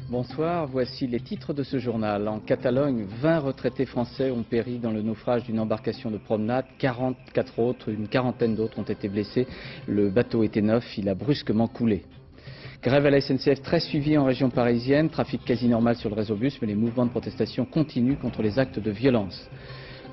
Bonsoir, voici les titres de ce journal. En Catalogne, 20 retraités français ont péri dans le naufrage d'une embarcation de promenade. 44 autres, une quarantaine d'autres ont été blessés. Le bateau était neuf, il a brusquement coulé. Grève à la SNCF très suivie en région parisienne, trafic quasi normal sur le réseau bus, mais les mouvements de protestation continuent contre les actes de violence.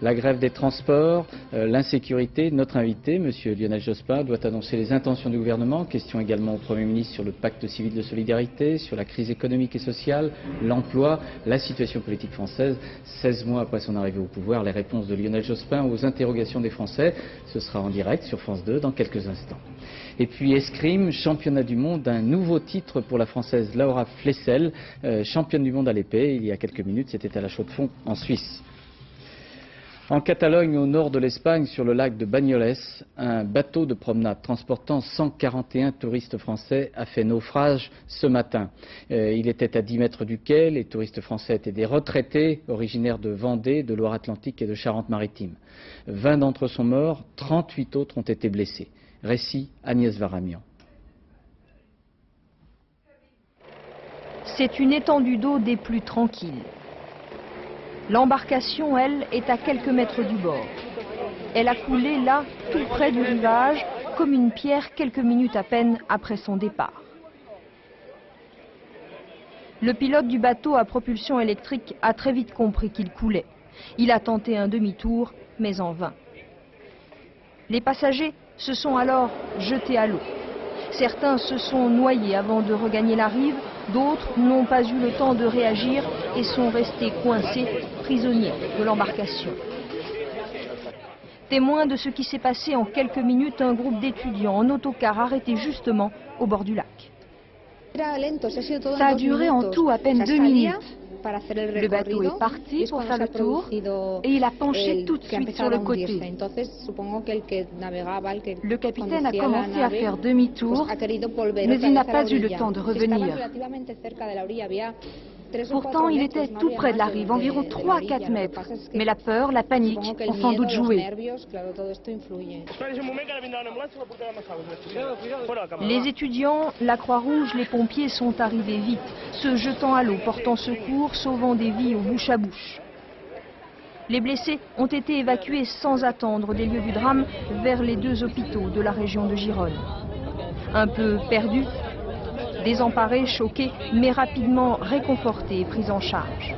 La grève des transports, l'insécurité, notre invité, M. Lionel Jospin, doit annoncer les intentions du gouvernement. Question également au Premier ministre sur le pacte civil de solidarité, sur la crise économique et sociale, l'emploi, la situation politique française. 16 mois après son arrivée au pouvoir, les réponses de Lionel Jospin aux interrogations des Français. Ce sera en direct sur France 2 dans quelques instants. Et puis escrime, championnat du monde, un nouveau titre pour la Française Laura Flessel, championne du monde à l'épée. Il y a quelques minutes, c'était à la Chaux-de-Fonds en Suisse. En Catalogne, au nord de l'Espagne, sur le lac de Banyoles, un bateau de promenade transportant 141 touristes français a fait naufrage ce matin. Il était à 10 mètres du quai. Les touristes français étaient des retraités originaires de Vendée, de Loire-Atlantique et de Charente-Maritime. 20 d'entre eux sont morts, 38 autres ont été blessés. Récit Agnès Varamian. C'est une étendue d'eau des plus tranquilles. L'embarcation, elle, est à quelques mètres du bord. Elle a coulé là, tout près du rivage, comme une pierre quelques minutes à peine après son départ. Le pilote du bateau à propulsion électrique a très vite compris qu'il coulait. Il a tenté un demi-tour, mais en vain. Les passagers se sont alors jetés à l'eau. Certains se sont noyés avant de regagner la rive, d'autres n'ont pas eu le temps de réagir et sont restés coincés, prisonniers de l'embarcation. Témoin de ce qui s'est passé en quelques minutes, un groupe d'étudiants en autocar arrêté justement au bord du lac. Ça a duré en tout à peine 2 minutes. Le bateau est parti pour faire le tour et il a penché tout de suite sur le côté. Le capitaine a commencé à faire demi-tour, mais il n'a pas eu le temps de revenir. Pourtant, il était tout près de la rive, environ 3-4 mètres. Mais la peur, la panique ont sans doute joué. Les étudiants, la Croix-Rouge, les pompiers sont arrivés vite, se jetant à l'eau, portant secours, sauvant des vies au bouche à bouche. Les blessés ont été évacués sans attendre des lieux du drame vers les 2 hôpitaux de la région de Gironne. Un peu perdus, désemparés, choqués, mais rapidement réconfortés et pris en charge.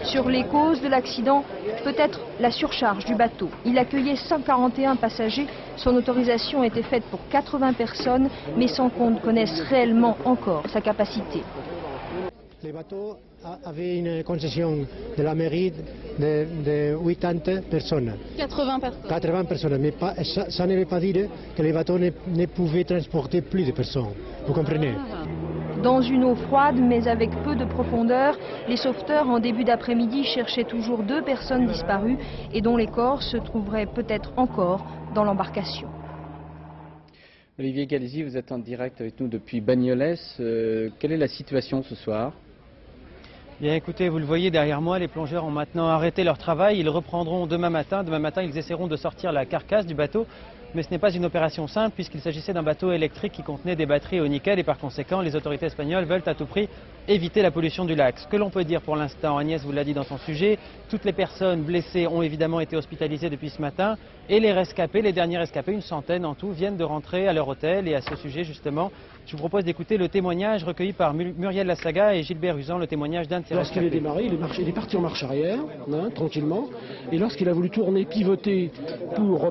Sur les causes de l'accident, peut-être la surcharge du bateau. Il accueillait 141 passagers. Son autorisation était faite pour 80 personnes, mais sans qu'on ne connaisse réellement encore sa capacité. Le bateau avait une concession de la mairie de 80 personnes. 80 personnes. 80 personnes, mais ça ne veut pas dire que le bateau ne pouvait transporter plus de personnes. Vous comprenez? Dans une eau froide, mais avec peu de profondeur, les sauveteurs en début d'après-midi cherchaient toujours 2 personnes disparues et dont les corps se trouveraient peut-être encore dans l'embarcation. Olivier Galzi, vous êtes en direct avec nous depuis Banyoles. Quelle est la situation ce soir? Bien écoutez, vous le voyez derrière moi, les plongeurs ont maintenant arrêté leur travail. Ils reprendront demain matin. Demain matin, ils essaieront de sortir la carcasse du bateau. Mais ce n'est pas une opération simple puisqu'il s'agissait d'un bateau électrique qui contenait des batteries au nickel et par conséquent, les autorités espagnoles veulent à tout prix éviter la pollution du lac. Ce que l'on peut dire pour l'instant, Agnès vous l'a dit dans son sujet, toutes les personnes blessées ont évidemment été hospitalisées depuis ce matin et les rescapés, les derniers rescapés, une centaine en tout, viennent de rentrer à leur hôtel. Et à ce sujet justement, je vous propose d'écouter le témoignage recueilli par Muriel Lassaga et Gilbert Usan, le témoignage d'un de ces rescapés. Lorsqu'il est démarré, il est parti en marche arrière, tranquillement, et lorsqu'il a voulu tourner, pivoter pour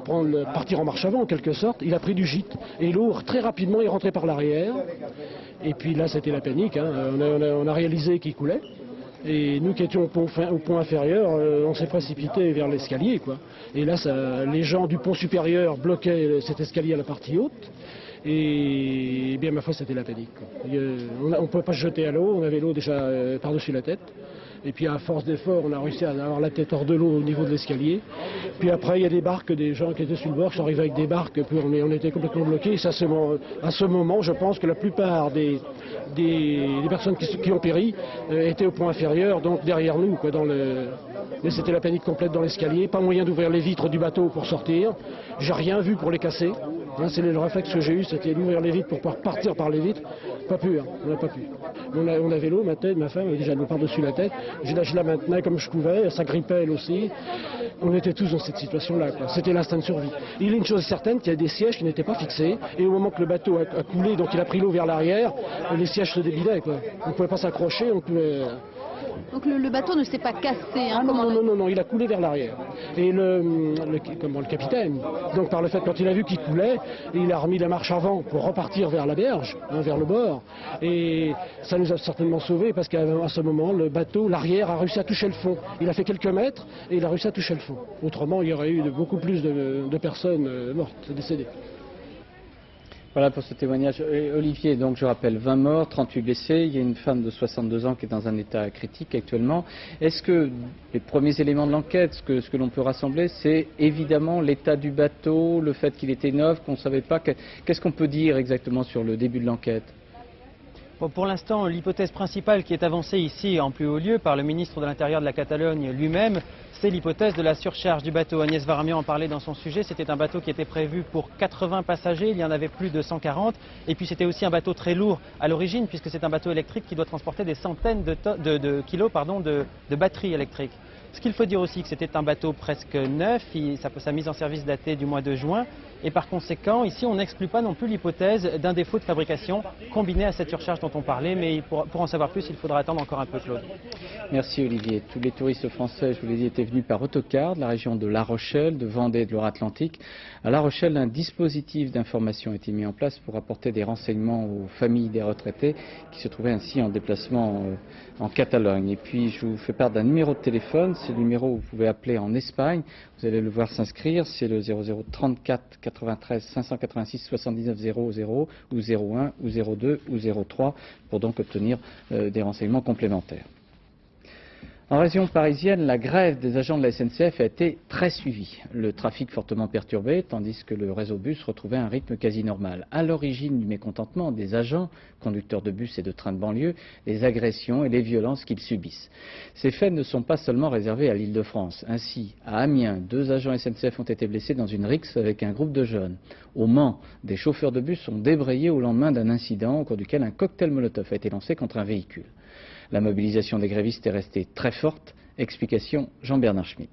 partir en marche avant en quelque sorte, il a pris du gîte et l'eau très rapidement est rentrée par l'arrière. Et puis là c'était la panique, on a réalisé qu'il coulait. Et nous qui étions au pont inférieur, on s'est précipité vers l'escalier, quoi. Et là, les gens du pont supérieur bloquaient cet escalier à la partie haute. Et bien, ma foi, c'était la panique, quoi. On ne pouvait pas se jeter à l'eau, on avait l'eau déjà par-dessus la tête. Et puis à force d'effort, on a réussi à avoir la tête hors de l'eau au niveau de l'escalier. Puis après, il y a des barques, des gens qui étaient sur le bord, qui sont arrivés avec des barques, puis on était complètement bloqués. Et à ce moment, je pense que la plupart des personnes qui ont péri étaient au point inférieur, donc derrière nous, quoi, mais c'était la panique complète dans l'escalier, pas moyen d'ouvrir les vitres du bateau pour sortir. J'ai rien vu pour les casser. Hein, c'est le réflexe que j'ai eu, c'était d'ouvrir les vitres pour pouvoir partir par les vitres. Pas pu, hein, on n'a pas pu. On avait l'eau, ma femme avait déjà l'eau par-dessus la tête. Je la maintenais comme je pouvais, ça grippait elle aussi. On était tous dans cette situation-là, quoi. C'était l'instinct de survie. Il y a une chose certaine, qu'il y a des sièges qui n'étaient pas fixés. Et au moment que le bateau a coulé, donc il a pris l'eau vers l'arrière, les sièges se débidaient, quoi. On ne pouvait pas s'accrocher, on pouvait... Donc le bateau ne s'est pas cassé, hein, non, il a coulé vers l'arrière. Et le capitaine, donc par le fait, quand il a vu qu'il coulait, il a remis la marche avant pour repartir vers la berge, hein, vers le bord. Et ça nous a certainement sauvés parce qu'à ce moment, le bateau, l'arrière, a réussi à toucher le fond. Il a fait quelques mètres et il a réussi à toucher le fond. Autrement, il y aurait eu beaucoup plus de personnes mortes, décédées. Voilà pour ce témoignage. Olivier, donc je rappelle 20 morts, 38 blessés. Il y a une femme de 62 ans qui est dans un état critique actuellement. Est-ce que les premiers éléments de l'enquête, ce que l'on peut rassembler, c'est évidemment l'état du bateau, le fait qu'il était neuf, qu'on ne savait pas. Qu'est-ce qu'on peut dire exactement sur le début de l'enquête ? Bon, pour l'instant, l'hypothèse principale qui est avancée ici en plus haut lieu par le ministre de l'Intérieur de la Catalogne lui-même, c'est l'hypothèse de la surcharge du bateau. Agnès Varamian en parlait dans son sujet. C'était un bateau qui était prévu pour 80 passagers, il y en avait plus de 140. Et puis c'était aussi un bateau très lourd à l'origine, puisque c'est un bateau électrique qui doit transporter des centaines de kilos de batteries électriques. Ce qu'il faut dire aussi, que c'était un bateau presque neuf, sa mise en service datée du mois de juin. Et par conséquent, ici, on n'exclut pas non plus l'hypothèse d'un défaut de fabrication combiné à cette surcharge dont on parlait. Mais pour en savoir plus, il faudra attendre encore un peu, Claude. Merci Olivier. Tous les touristes français, je vous l'ai dit, étaient venus par autocar de la région de La Rochelle, de Vendée et de Loire-Atlantique. À La Rochelle, un dispositif d'information a été mis en place pour apporter des renseignements aux familles des retraités qui se trouvaient ainsi en déplacement en Catalogne. Et puis, je vous fais part d'un numéro de téléphone. C'est le numéro où vous pouvez appeler en Espagne. Vous allez le voir s'inscrire. C'est le 00 34 93 586 79 00 ou 01 ou 02 ou 03 pour donc obtenir des renseignements complémentaires. En région parisienne, la grève des agents de la SNCF a été très suivie. Le trafic fortement perturbé, tandis que le réseau bus retrouvait un rythme quasi normal. À l'origine du mécontentement des agents, conducteurs de bus et de trains de banlieue, les agressions et les violences qu'ils subissent. Ces faits ne sont pas seulement réservés à l'Île-de-France. Ainsi, à Amiens, 2 agents SNCF ont été blessés dans une rixe avec un groupe de jeunes. Au Mans, des chauffeurs de bus sont débrayés au lendemain d'un incident au cours duquel un cocktail Molotov a été lancé contre un véhicule. La mobilisation des grévistes est restée très forte. Explication Jean-Bernard Schmitt.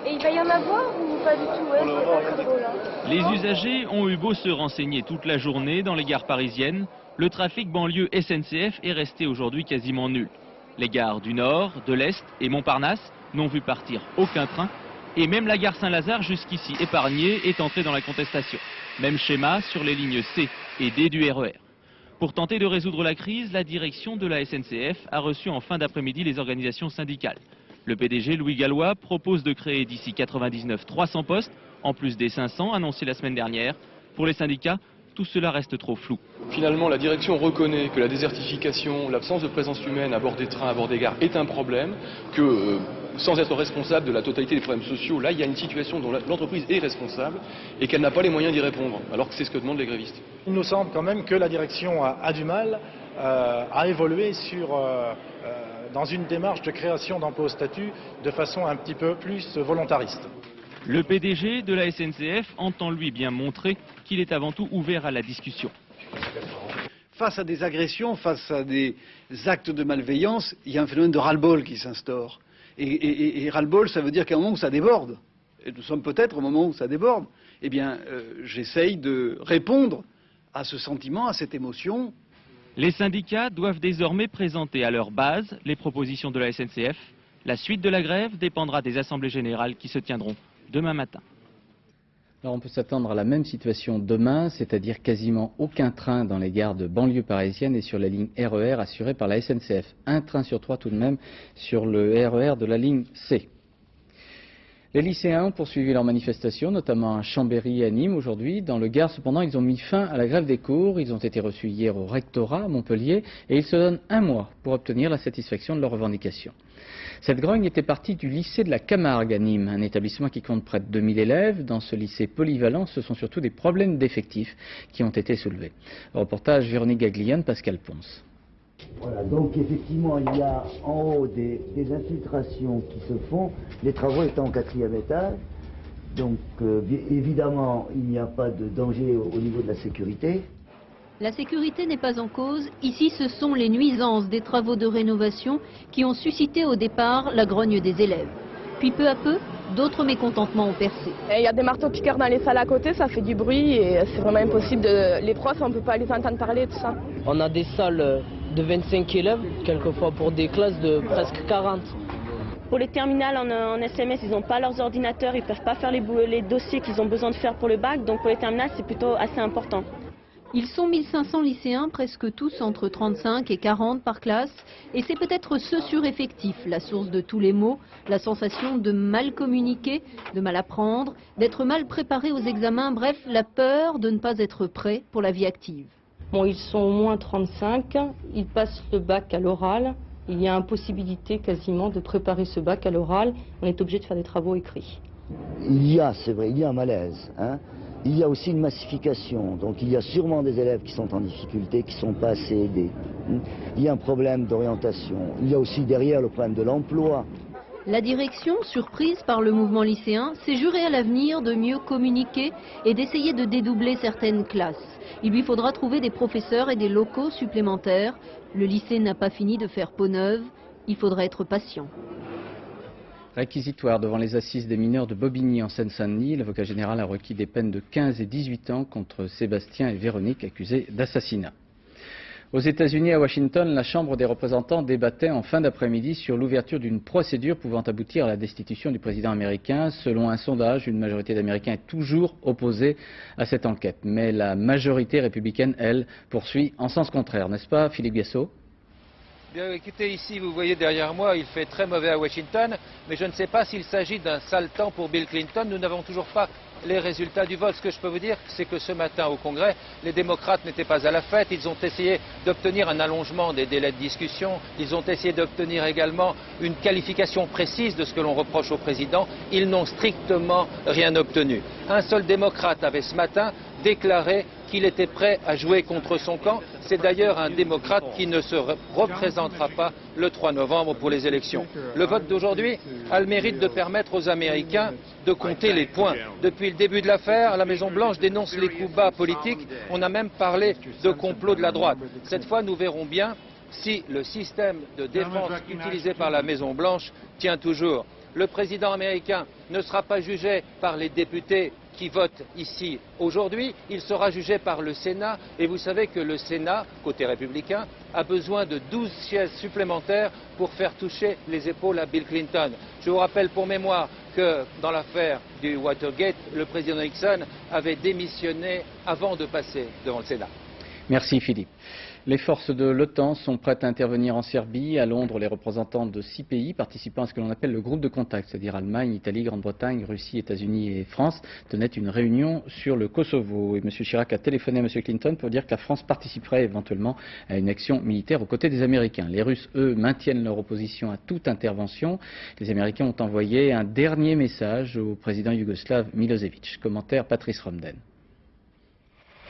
Et il va y en avoir ou pas du tout? Ouais, c'est pas très beau, là. Les usagers ont eu beau se renseigner toute la journée dans les gares parisiennes. Le trafic banlieue SNCF est resté aujourd'hui quasiment nul. Les gares du Nord, de l'Est et Montparnasse n'ont vu partir aucun train. Et même la gare Saint-Lazare, jusqu'ici épargnée, est entrée dans la contestation. Même schéma sur les lignes C et D du RER. Pour tenter de résoudre la crise, la direction de la SNCF a reçu en fin d'après-midi les organisations syndicales. Le PDG Louis Gallois propose de créer d'ici 99 300 postes, en plus des 500 annoncés la semaine dernière. Pour les syndicats, tout cela reste trop flou. Finalement, la direction reconnaît que la désertification, l'absence de présence humaine à bord des trains, à bord des gares est un problème, que sans être responsable de la totalité des problèmes sociaux, là il y a une situation dont l'entreprise est responsable et qu'elle n'a pas les moyens d'y répondre, alors que c'est ce que demandent les grévistes. Il nous semble quand même que la direction a du mal à évoluer dans une démarche de création d'emplois au statut de façon un petit peu plus volontariste. Le PDG de la SNCF entend lui bien montrer qu'il est avant tout ouvert à la discussion. Face à des agressions, face à des actes de malveillance, il y a un phénomène de ras-le-bol qui s'instaure. Et ras-le-bol, ça veut dire qu'à un moment où ça déborde, et nous sommes peut-être au moment où ça déborde, eh bien, j'essaye de répondre à ce sentiment, à cette émotion. Les syndicats doivent désormais présenter à leur base les propositions de la SNCF. La suite de la grève dépendra des assemblées générales qui se tiendront demain matin. Alors on peut s'attendre à la même situation demain, c'est-à-dire quasiment aucun train dans les gares de banlieue parisienne et sur la ligne RER assurée par la SNCF. Un train sur 3 tout de même sur le RER de la ligne C. Les lycéens ont poursuivi leur manifestation, notamment à Chambéry et à Nîmes aujourd'hui. Dans le Gard, cependant, ils ont mis fin à la grève des cours. Ils ont été reçus hier au rectorat à Montpellier et ils se donnent un mois pour obtenir la satisfaction de leurs revendications. Cette grogne était partie du lycée de la Camargue à Nîmes, un établissement qui compte près de 2000 élèves. Dans ce lycée polyvalent, ce sont surtout des problèmes d'effectifs qui ont été soulevés. Reportage Véronique Gaglione, Pascal Ponce. Voilà, donc effectivement, il y a en haut des infiltrations qui se font, les travaux étant au 4e étage. Donc évidemment, il n'y a pas de danger au niveau de la sécurité. La sécurité n'est pas en cause. Ici, ce sont les nuisances des travaux de rénovation qui ont suscité au départ la grogne des élèves. Puis peu à peu, d'autres mécontentements ont percé. Il y a des marteaux-piqueurs dans les salles à côté, ça fait du bruit et c'est vraiment impossible. Les profs, on ne peut pas les entendre parler, tout ça. On a des salles de 25 élèves, quelquefois pour des classes de presque 40. Pour les terminales en SMS, ils n'ont pas leurs ordinateurs, ils ne peuvent pas faire les dossiers qu'ils ont besoin de faire pour le bac. Donc pour les terminales, c'est plutôt assez important. Ils sont 1500 lycéens, presque tous entre 35 et 40 par classe. Et c'est peut-être ce sureffectif, la source de tous les maux, la sensation de mal communiquer, de mal apprendre, d'être mal préparé aux examens, bref, la peur de ne pas être prêt pour la vie active. Bon, ils sont au moins 35, ils passent le bac à l'oral. Il y a impossibilité quasiment de préparer ce bac à l'oral. On est obligé de faire des travaux écrits. C'est vrai, il y a un malaise, hein. Il y a aussi une massification, donc il y a sûrement des élèves qui sont en difficulté, qui ne sont pas assez aidés. Il y a un problème d'orientation, il y a aussi derrière le problème de l'emploi. La direction, surprise par le mouvement lycéen, s'est jurée à l'avenir de mieux communiquer et d'essayer de dédoubler certaines classes. Il lui faudra trouver des professeurs et des locaux supplémentaires. Le lycée n'a pas fini de faire peau neuve, il faudra être patient. Réquisitoire devant les assises des mineurs de Bobigny en Seine-Saint-Denis. L'avocat général a requis des peines de 15 et 18 ans contre Sébastien et Véronique accusés d'assassinat. Aux États-Unis, à Washington, la Chambre des représentants débattait en fin d'après-midi sur l'ouverture d'une procédure pouvant aboutir à la destitution du président américain. Selon un sondage, une majorité d'Américains est toujours opposée à cette enquête. Mais la majorité républicaine, elle, poursuit en sens contraire. N'est-ce pas, Philippe Gassot ? Bien, écoutez, ici, vous voyez derrière moi, il fait très mauvais à Washington, mais je ne sais pas s'il s'agit d'un sale temps pour Bill Clinton. Nous n'avons toujours pas les résultats du vote. Ce que je peux vous dire, c'est que ce matin au Congrès, les démocrates n'étaient pas à la fête. Ils ont essayé d'obtenir un allongement des délais de discussion. Ils ont essayé d'obtenir également une qualification précise de ce que l'on reproche au président. Ils n'ont strictement rien obtenu. Un seul démocrate avait ce matin déclaré qu'il était prêt à jouer contre son camp. C'est d'ailleurs un démocrate qui ne se représentera pas le 3 novembre pour les élections. Le vote d'aujourd'hui a le mérite de permettre aux Américains de compter les points. Depuis le début de l'affaire, la Maison-Blanche dénonce les coups bas politiques. On a même parlé de complot de la droite. Cette fois, nous verrons bien si le système de défense utilisé par la Maison-Blanche tient toujours. Le président américain ne sera pas jugé par les députés qui vote ici aujourd'hui, il sera jugé par le Sénat. Et vous savez que le Sénat, côté républicain, a besoin de 12 sièges supplémentaires pour faire toucher les épaules à Bill Clinton. Je vous rappelle pour mémoire que dans l'affaire du Watergate, le président Nixon avait démissionné avant de passer devant le Sénat. Merci Philippe. Les forces de l'OTAN sont prêtes à intervenir en Serbie. À Londres, les représentants de 6 pays participant à ce que l'on appelle le groupe de contact, c'est-à-dire Allemagne, Italie, Grande-Bretagne, Russie, États-Unis et France, tenaient une réunion sur le Kosovo. Et M. Chirac a téléphoné à M. Clinton pour dire que la France participerait éventuellement à une action militaire aux côtés des Américains. Les Russes, eux, maintiennent leur opposition à toute intervention. Les Américains ont envoyé un dernier message au président yougoslave Milosevic. Commentaire Patrice Romden.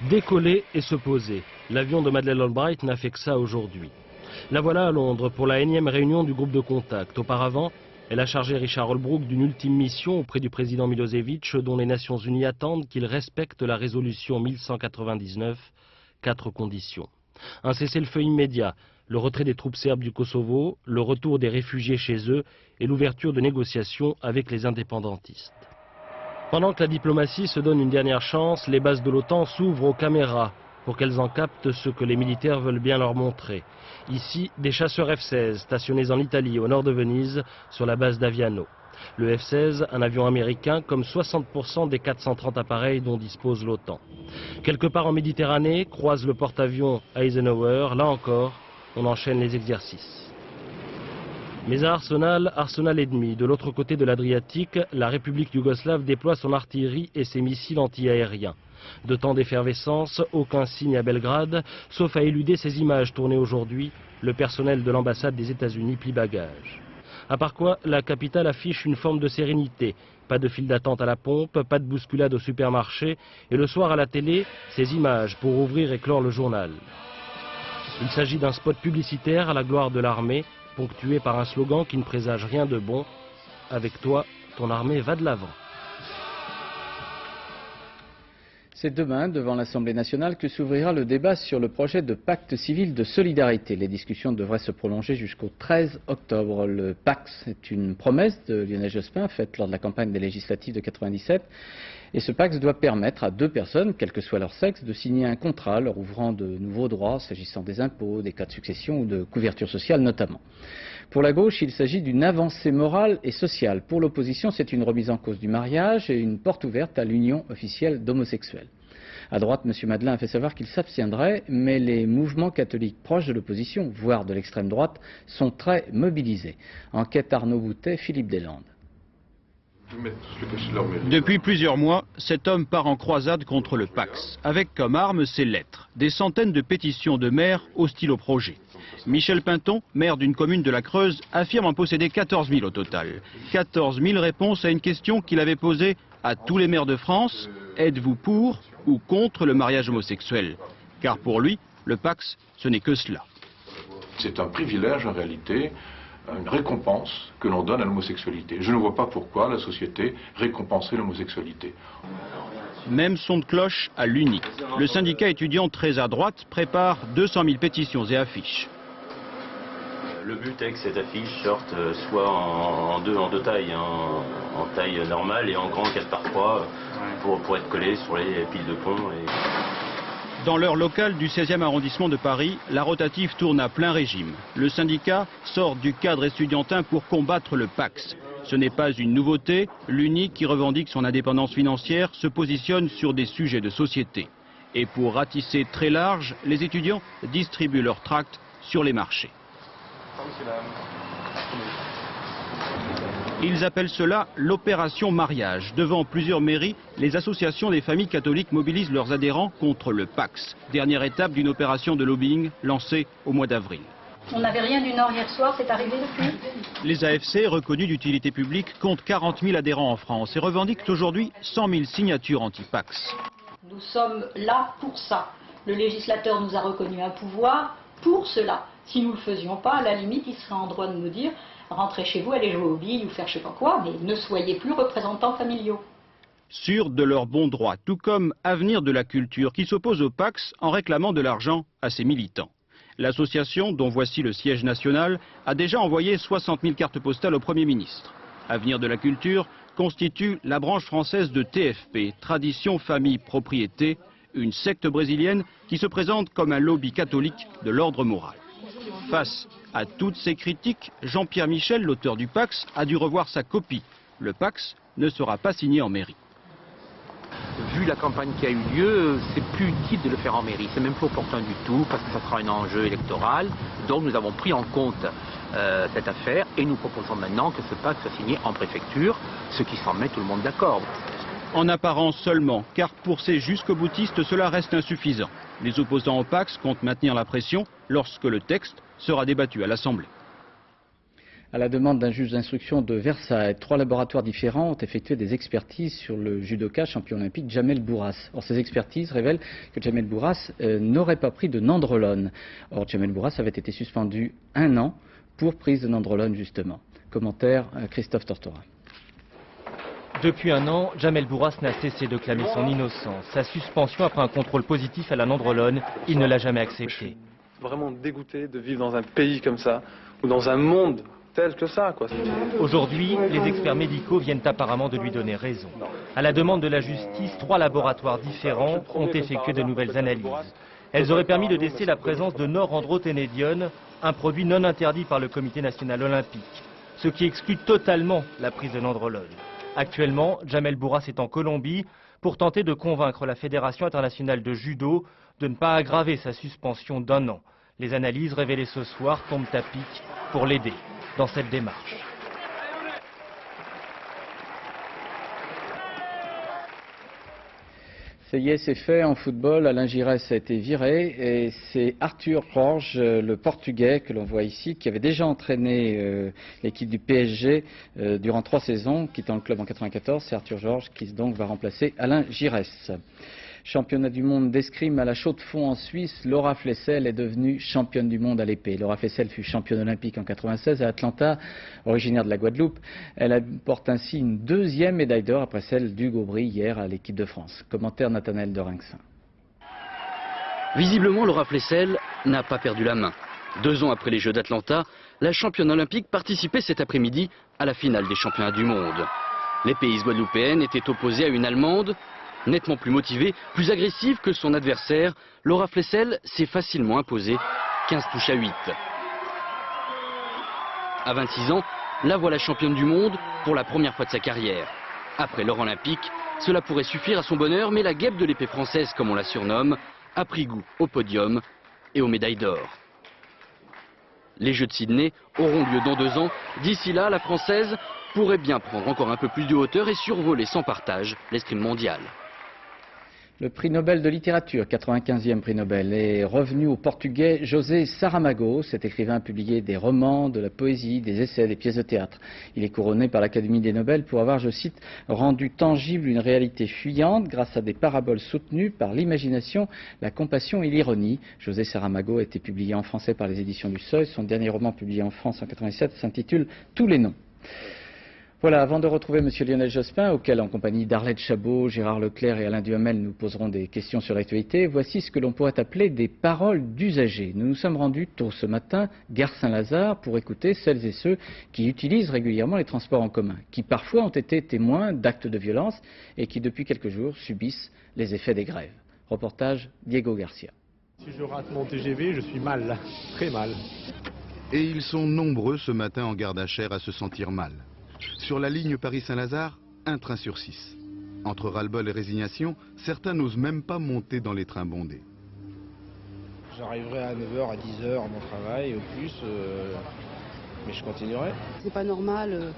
Décoller et se poser. L'avion de Madeleine Albright n'a fait que ça aujourd'hui. La voilà à Londres pour la énième réunion du groupe de contact. Auparavant, elle a chargé Richard Holbrooke d'une ultime mission auprès du président Milosevic, dont les Nations Unies attendent qu'il respecte la résolution 1199, 4 conditions. Un cessez-le-feu immédiat, le retrait des troupes serbes du Kosovo, le retour des réfugiés chez eux et l'ouverture de négociations avec les indépendantistes. Pendant que la diplomatie se donne une dernière chance, les bases de l'OTAN s'ouvrent aux caméras pour qu'elles en captent ce que les militaires veulent bien leur montrer. Ici, des chasseurs F-16 stationnés en Italie, au nord de Venise, sur la base d'Aviano. Le F-16, un avion américain, comme 60% des 430 appareils dont dispose l'OTAN. Quelque part en Méditerranée, croise le porte-avions Eisenhower. Là encore, on enchaîne les exercices. Mais à Arsenal, Arsenal ennemi, de l'autre côté de l'Adriatique, la République yougoslave déploie son artillerie et ses missiles anti-aériens. De temps d'effervescence, aucun signe à Belgrade, sauf à éluder ces images tournées aujourd'hui, le personnel de l'ambassade des États-Unis plie bagage. À part quoi, la capitale affiche une forme de sérénité. Pas de file d'attente à la pompe, pas de bousculade au supermarché, et le soir à la télé, ces images pour ouvrir et clore le journal. Il s'agit d'un spot publicitaire à la gloire de l'armée, ponctué par un slogan qui ne présage rien de bon. Avec toi, ton armée va de l'avant. C'est demain, devant l'Assemblée nationale, que s'ouvrira le débat sur le projet de pacte civil de solidarité. Les discussions devraient se prolonger jusqu'au 13 octobre. Le pacte est une promesse de Lionel Jospin faite lors de la campagne des législatives de 1997. Et ce pacte doit permettre à deux personnes, quel que soit leur sexe, de signer un contrat leur ouvrant de nouveaux droits s'agissant des impôts, des cas de succession ou de couverture sociale notamment. Pour la gauche, il s'agit d'une avancée morale et sociale. Pour l'opposition, c'est une remise en cause du mariage et une porte ouverte à l'union officielle d'homosexuels. À droite, M. Madeleine a fait savoir qu'il s'abstiendrait, mais les mouvements catholiques proches de l'opposition, voire de l'extrême droite, sont très mobilisés. Enquête Arnaud Boutet, Philippe Deslandes. Depuis plusieurs mois, cet homme part en croisade contre le Pacs, avec comme arme ses lettres, des centaines de pétitions de maires hostiles au projet. Michel Pinton, maire d'une commune de la Creuse, affirme en posséder 14 000 au total. 14 000 réponses à une question qu'il avait posée à tous les maires de France. Êtes-vous pour ou contre le mariage homosexuel? Car pour lui, le Pacs, ce n'est que cela. C'est un privilège en réalité, une récompense que l'on donne à l'homosexualité. Je ne vois pas pourquoi la société récompenserait l'homosexualité. Même son de cloche à l'UNI. Le syndicat étudiant très à droite prépare 200 000 pétitions et affiches. Le but est que cette affiche sorte soit en deux tailles, en taille normale et en grand 4x3 pour être collé sur les piles de pont. Dans l'heure locale du 16e arrondissement de Paris, la rotative tourne à plein régime. Le syndicat sort du cadre estudiantin pour combattre le Pacs. Ce n'est pas une nouveauté, l'UNI, qui revendique son indépendance financière, se positionne sur des sujets de société. Et pour ratisser très large, les étudiants distribuent leurs tracts sur les marchés. Ils appellent cela l'opération mariage. Devant plusieurs mairies, les associations des familles catholiques mobilisent leurs adhérents contre le Pacs. Dernière étape d'une opération de lobbying lancée au mois d'avril. On n'avait rien du Nord hier soir, c'est arrivé depuis. Les AFC, reconnus d'utilité publique, comptent 40 000 adhérents en France et revendiquent aujourd'hui 100 000 signatures anti-Pacs. Nous sommes là pour ça. Le législateur nous a reconnu un pouvoir pour cela. Si nous ne le faisions pas, à la limite, il serait en droit de nous dire « rentrez chez vous, allez jouer aux billes ou faire je sais pas quoi, mais ne soyez plus représentants familiaux ». Sûrs de leur bon droit, tout comme Avenir de la Culture, qui s'oppose au Pacs en réclamant de l'argent à ses militants. L'association, dont voici le siège national, a déjà envoyé 60 000 cartes postales au Premier ministre. Avenir de la Culture constitue la branche française de TFP, Tradition, Famille, Propriété, une secte brésilienne qui se présente comme un lobby catholique de l'ordre moral. Face à toutes ces critiques, Jean-Pierre Michel, l'auteur du Pacs, a dû revoir sa copie. Le Pacs ne sera pas signé en mairie. Vu la campagne qui a eu lieu, c'est plus utile de le faire en mairie. C'est même pas opportun du tout parce que ça sera un enjeu électoral. Donc nous avons pris en compte cette affaire et nous proposons maintenant que ce pacte soit signé en préfecture, ce qui semble mettre tout le monde d'accord. En apparence seulement, car pour ces jusqu'au-boutistes, cela reste insuffisant. Les opposants au Pacs comptent maintenir la pression lorsque le texte sera débattu à l'Assemblée. À la demande d'un juge d'instruction de Versailles, 3 laboratoires différents ont effectué des expertises sur le judoka champion olympique Jamel Bourras. Or, ces expertises révèlent que Jamel Bourras n'aurait pas pris de nandrolone. Or, Jamel Bourras avait été suspendu 1 an pour prise de nandrolone, justement. Commentaire Christophe Tortora. Depuis 1 an, Jamel Bourras n'a cessé de clamer son innocence. Sa suspension après un contrôle positif à la nandrolone, il ne l'a jamais accepté. Je suis vraiment dégoûté de vivre dans un pays comme ça, ou dans un monde tel que ça, quoi. Aujourd'hui, les experts médicaux viennent apparemment de lui donner raison. À la demande de la justice, 3 laboratoires différents ont effectué de nouvelles analyses. Elles auraient permis de déceler la présence de norandroténédione, un produit non interdit par le Comité national olympique, ce qui exclut totalement la prise de nandrolone. Actuellement, Jamel Bourras est en Colombie pour tenter de convaincre la Fédération internationale de judo de ne pas aggraver sa suspension d'1 an. Les analyses révélées ce soir tombent à pic pour l'aider. dans cette démarche. Ça y est, c'est fait en football. Alain Giresse a été viré et c'est Arthur Jorge, le Portugais que l'on voit ici, qui avait déjà entraîné l'équipe du PSG durant 3 saisons, quittant le club en 1994. C'est Arthur Jorge qui donc va remplacer Alain Giresse. Championnat du monde d'escrime à la Chaux-de-Fonds en Suisse, Laura Flessel est devenue championne du monde à l'épée. Laura Flessel fut championne olympique en 1996 à Atlanta, originaire de la Guadeloupe. Elle apporte ainsi une 2e médaille d'or après celle d'Hugo Bry hier à l'équipe de France. Commentaire Nathanaël Dorinxin. Visiblement, Laura Flessel n'a pas perdu la main. 2 ans après les Jeux d'Atlanta, la championne olympique participait cet après-midi à la finale des championnats du monde. L'épéiste guadeloupéenne était opposée à une Allemande, nettement plus motivée, plus agressive que son adversaire. Laura Flessel s'est facilement imposée, 15 touches à 8. À 26 ans, la voilà championne du monde pour la première fois de sa carrière. Après l'or olympique, cela pourrait suffire à son bonheur, mais la guêpe de l'épée française, comme on la surnomme, a pris goût au podium et aux médailles d'or. Les Jeux de Sydney auront lieu dans 2 ans. D'ici là, la Française pourrait bien prendre encore un peu plus de hauteur et survoler sans partage l'escrime mondiale. Le prix Nobel de littérature, 95e prix Nobel, est revenu au Portugais José Saramago. Cet écrivain a publié des romans, de la poésie, des essais, des pièces de théâtre. Il est couronné par l'Académie des Nobel pour avoir, je cite, rendu tangible une réalité fuyante grâce à des paraboles soutenues par l'imagination, la compassion et l'ironie. José Saramago a été publié en français par les éditions du Seuil. Son dernier roman publié en France en 1997 s'intitule Tous les noms. Voilà, avant de retrouver M. Lionel Jospin, auquel en compagnie d'Arlette Chabot, Gérard Leclerc et Alain Duhamel nous poserons des questions sur l'actualité, voici ce que l'on pourrait appeler des paroles d'usagers. Nous nous sommes rendus tôt ce matin, gare Saint-Lazare, pour écouter celles et ceux qui utilisent régulièrement les transports en commun, qui parfois ont été témoins d'actes de violence et qui depuis quelques jours subissent les effets des grèves. Reportage Diego Garcia. Si je rate mon TGV, je suis mal, très mal. Et ils sont nombreux ce matin en gare d'Achères à se sentir mal. Sur la ligne Paris-Saint-Lazare, un train sur 6. Entre ras-le-bol et résignation, certains n'osent même pas monter dans les trains bondés. J'arriverai à 9h, à 10h à mon travail, au plus, mais je continuerai. C'est pas normal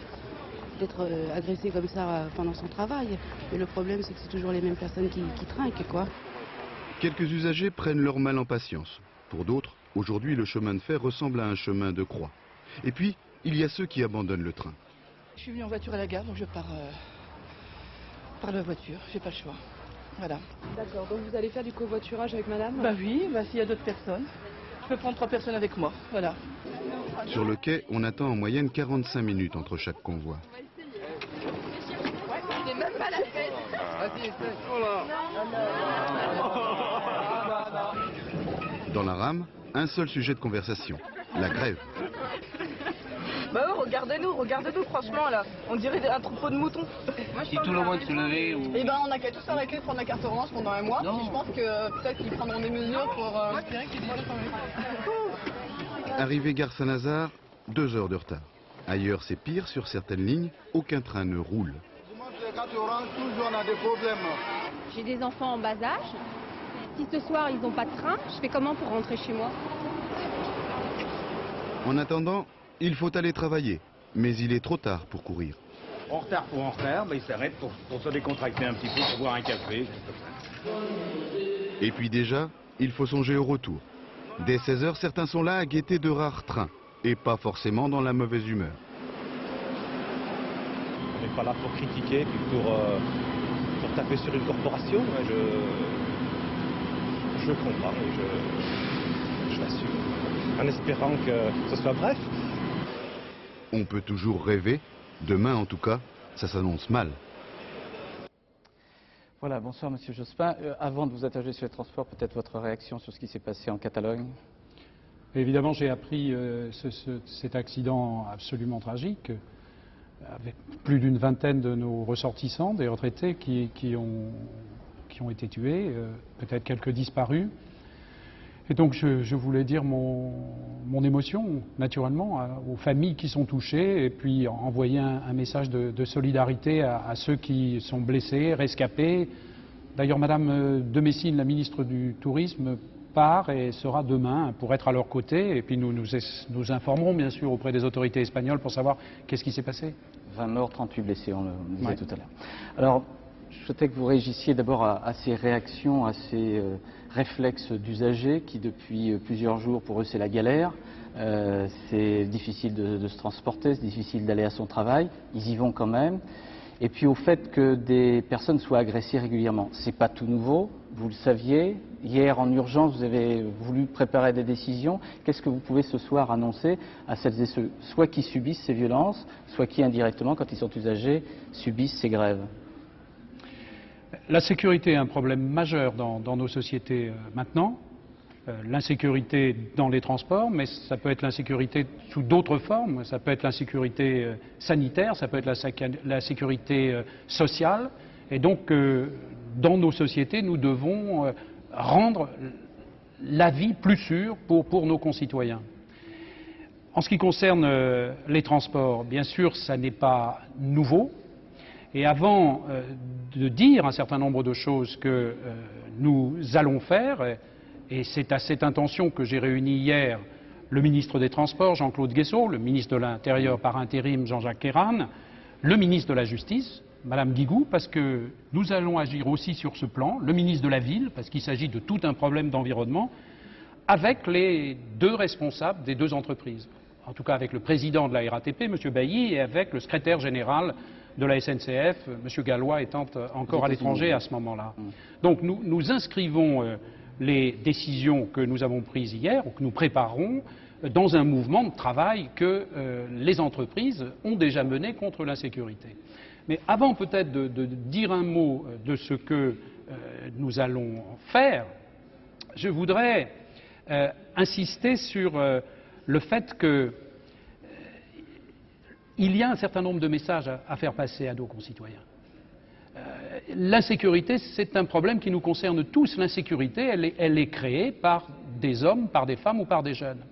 d'être agressé comme ça pendant son travail. Mais le problème, c'est que c'est toujours les mêmes personnes qui trinquent, quoi. Quelques usagers prennent leur mal en patience. Pour d'autres, aujourd'hui, le chemin de fer ressemble à un chemin de croix. Et puis, il y a ceux qui abandonnent le train. Je suis venue en voiture à la gare, donc je pars par la voiture, j'ai pas le choix. Voilà. D'accord, donc vous allez faire du covoiturage avec madame? Bah oui, s'il y a d'autres personnes. Je peux prendre 3 personnes avec moi, voilà. Sur le quai, on attend en moyenne 45 minutes entre chaque convoi. J'ai même pas la tête. Vas-y, essaie. Dans la rame, un seul sujet de conversation, la grève. Bah ouais, regardez-nous, franchement là, on dirait un troupeau de moutons. Si tout le monde se levait ou... Eh ben on a qu'à tous arrêter de prendre la carte orange pendant un mois. Je pense que peut-être qu'ils prendront des mesures pour espérer qu'ils vont Arrivé gare Saint-Lazare, 2 heures de retard. Ailleurs c'est pire, sur certaines lignes, aucun train ne roule. J'ai des enfants en bas âge. Si ce soir ils n'ont pas de train, je fais comment pour rentrer chez moi? En attendant, il faut aller travailler, mais il est trop tard pour courir. En retard pour en retard, ils s'arrêtent pour se décontracter un petit peu, pour boire un café. Et puis déjà, il faut songer au retour. Dès 16 h, certains sont là à guetter de rares trains, et pas forcément dans la mauvaise humeur. On n'est pas là pour critiquer, puis pour taper sur une corporation. Je comprends, je l'assume, en espérant que ce soit bref. On peut toujours rêver. Demain, en tout cas, ça s'annonce mal. Voilà, bonsoir Monsieur Jospin. Avant de vous interroger sur les transports, peut-être votre réaction sur ce qui s'est passé en Catalogne? Évidemment, j'ai appris cet accident absolument tragique, avec plus d'une vingtaine de nos ressortissants, des retraités qui ont été tués, peut-être quelques disparus. Et donc je voulais dire mon émotion, naturellement, aux familles qui sont touchées, et puis envoyer un message de solidarité à ceux qui sont blessés, rescapés. D'ailleurs, Madame de Messine, la ministre du Tourisme, part et sera demain pour être à leur côté. Et puis nous informerons bien sûr auprès des autorités espagnoles pour savoir qu'est-ce qui s'est passé. 20 morts, 38 blessés, on le disait tout à l'heure. Alors, je souhaitais que vous réagissiez d'abord à ces réactions, à ces réflexes d'usagers qui, depuis plusieurs jours, pour eux, c'est la galère. C'est difficile de se transporter, c'est difficile d'aller à son travail. Ils y vont quand même. Et puis au fait que des personnes soient agressées régulièrement. C'est pas tout nouveau, vous le saviez. Hier, en urgence, vous avez voulu préparer des décisions. Qu'est-ce que vous pouvez ce soir annoncer à celles et ceux, soit qui subissent ces violences, soit qui indirectement, quand ils sont usagers, subissent ces grèves? La sécurité est un problème majeur dans nos sociétés maintenant. L'insécurité dans les transports, mais ça peut être l'insécurité sous d'autres formes. Ça peut être l'insécurité sanitaire, ça peut être la sécurité sociale. Et donc, dans nos sociétés, nous devons rendre la vie plus sûre pour nos concitoyens. En ce qui concerne les transports, bien sûr, ça n'est pas nouveau. Et avant de dire un certain nombre de choses que nous allons faire, et c'est à cette intention que j'ai réuni hier le ministre des Transports, Jean-Claude Guesseau, le ministre de l'Intérieur par intérim, Jean-Jacques Ayrault, le ministre de la Justice, Madame Guigou, parce que nous allons agir aussi sur ce plan, le ministre de la Ville, parce qu'il s'agit de tout un problème d'environnement, avec les deux responsables des deux entreprises. En tout cas avec le président de la RATP, M. Bailly, et avec le secrétaire général de la SNCF, M. Gallois étant encore à l'étranger à ce moment-là. Donc nous inscrivons les décisions que nous avons prises hier, ou que nous préparons, dans un mouvement de travail que les entreprises ont déjà mené contre l'insécurité. Mais avant peut-être de dire un mot de ce que nous allons faire, je voudrais insister sur le fait que il y a un certain nombre de messages à faire passer à nos concitoyens. L'insécurité, c'est un problème qui nous concerne tous. L'insécurité, elle est créée par des hommes, par des femmes ou par des jeunes.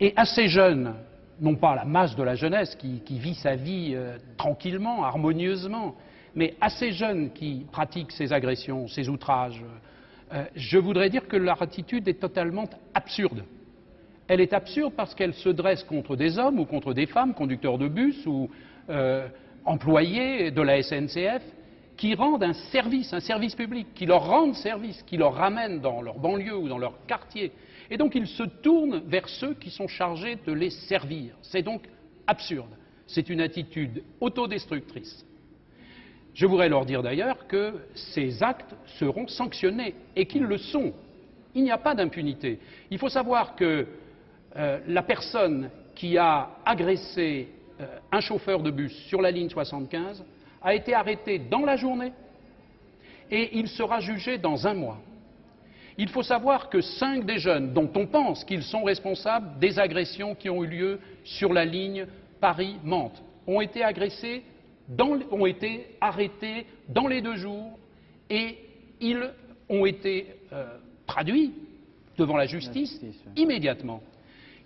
Et à ces jeunes, non pas la masse de la jeunesse qui vit sa vie tranquillement, harmonieusement, mais à ces jeunes qui pratiquent ces agressions, ces outrages, je voudrais dire que leur attitude est totalement absurde. Elle est absurde parce qu'elle se dresse contre des hommes ou contre des femmes, conducteurs de bus ou employés de la SNCF, qui rendent un service public, qui leur rendent service, qui leur ramènent dans leur banlieue ou dans leur quartier. Et donc ils se tournent vers ceux qui sont chargés de les servir. C'est donc absurde. C'est une attitude autodestructrice. Je voudrais leur dire d'ailleurs que ces actes seront sanctionnés et qu'ils le sont. Il n'y a pas d'impunité. Il faut savoir que la personne qui a agressé un chauffeur de bus sur la ligne 75 a été arrêté dans la journée et il sera jugé dans un mois. Il faut savoir que 5 des jeunes dont on pense qu'ils sont responsables des agressions qui ont eu lieu sur la ligne Paris-Mantes ont été arrêtés dans les 2 jours et ils ont été traduits devant la justice immédiatement.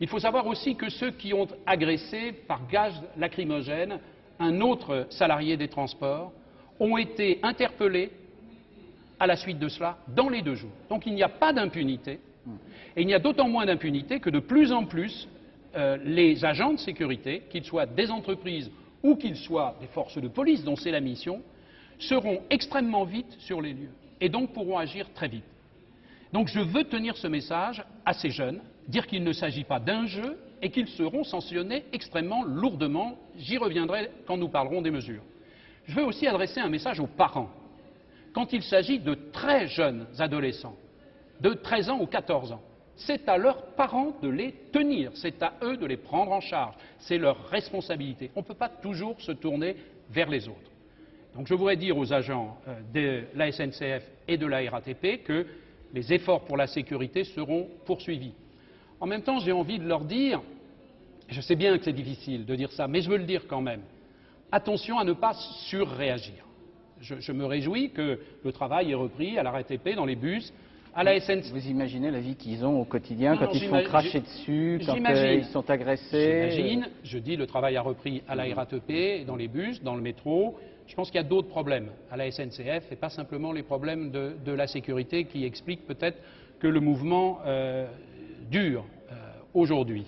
Il faut savoir aussi que ceux qui ont agressé par gaz lacrymogène un autre salarié des transports ont été interpellés à la suite de cela dans les 2 jours. Donc il n'y a pas d'impunité, et il y a d'autant moins d'impunité que de plus en plus les agents de sécurité, qu'ils soient des entreprises ou qu'ils soient des forces de police dont c'est la mission, seront extrêmement vite sur les lieux et donc pourront agir très vite. Donc je veux tenir ce message à ces jeunes, dire qu'il ne s'agit pas d'un jeu et qu'ils seront sanctionnés extrêmement lourdement. J'y reviendrai quand nous parlerons des mesures. Je veux aussi adresser un message aux parents. Quand il s'agit de très jeunes adolescents, de 13 ans ou 14 ans, c'est à leurs parents de les tenir, c'est à eux de les prendre en charge, c'est leur responsabilité. On ne peut pas toujours se tourner vers les autres. Donc je voudrais dire aux agents de la SNCF et de la RATP que les efforts pour la sécurité seront poursuivis. En même temps, j'ai envie de leur dire, je sais bien que c'est difficile de dire ça, mais je veux le dire quand même, attention à ne pas surréagir. Je me réjouis que le travail ait repris à la RATP dans les bus À la SNCF. Vous imaginez la vie qu'ils ont au quotidien Non, quand ils se font cracher dessus, quand ils sont agressés. J'imagine, je dis, le travail a repris à la RATP, dans les bus, dans le métro. Je pense qu'il y a d'autres problèmes à la SNCF et pas simplement les problèmes de la sécurité qui expliquent peut-être que le mouvement dure aujourd'hui.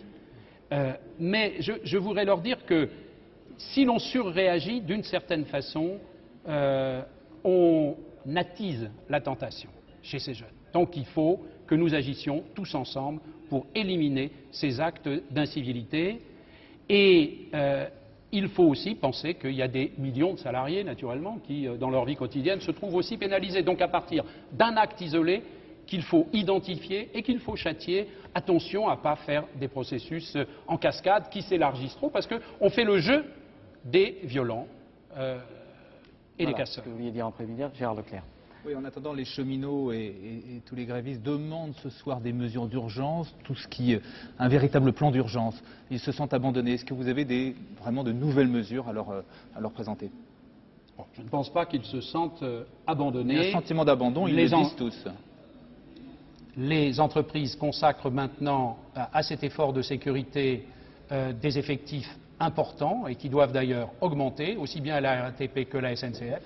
Mais je voudrais leur dire que si l'on surréagit d'une certaine façon, on attise la tentation chez ces jeunes. Donc il faut que nous agissions tous ensemble pour éliminer ces actes d'incivilité. Et il faut aussi penser qu'il y a des millions de salariés, naturellement, qui, dans leur vie quotidienne, se trouvent aussi pénalisés. Donc à partir d'un acte isolé, qu'il faut identifier et qu'il faut châtier. Attention à ne pas faire des processus en cascade qui s'élargissent trop, parce qu'on fait le jeu des violents et des casseurs. Ce que vous vouliez dire en prévision, Gérard Leclerc. Oui, en attendant, les cheminots et tous les grévistes demandent ce soir des mesures d'urgence, un véritable plan d'urgence. Ils se sentent abandonnés. Est-ce que vous avez vraiment de nouvelles mesures à leur présenter? Je ne pense pas qu'ils se sentent abandonnés. Il y a un sentiment d'abandon, ils le disent tous. Les entreprises consacrent maintenant à cet effort de sécurité des effectifs importants et qui doivent d'ailleurs augmenter, aussi bien à la RATP que la SNCF.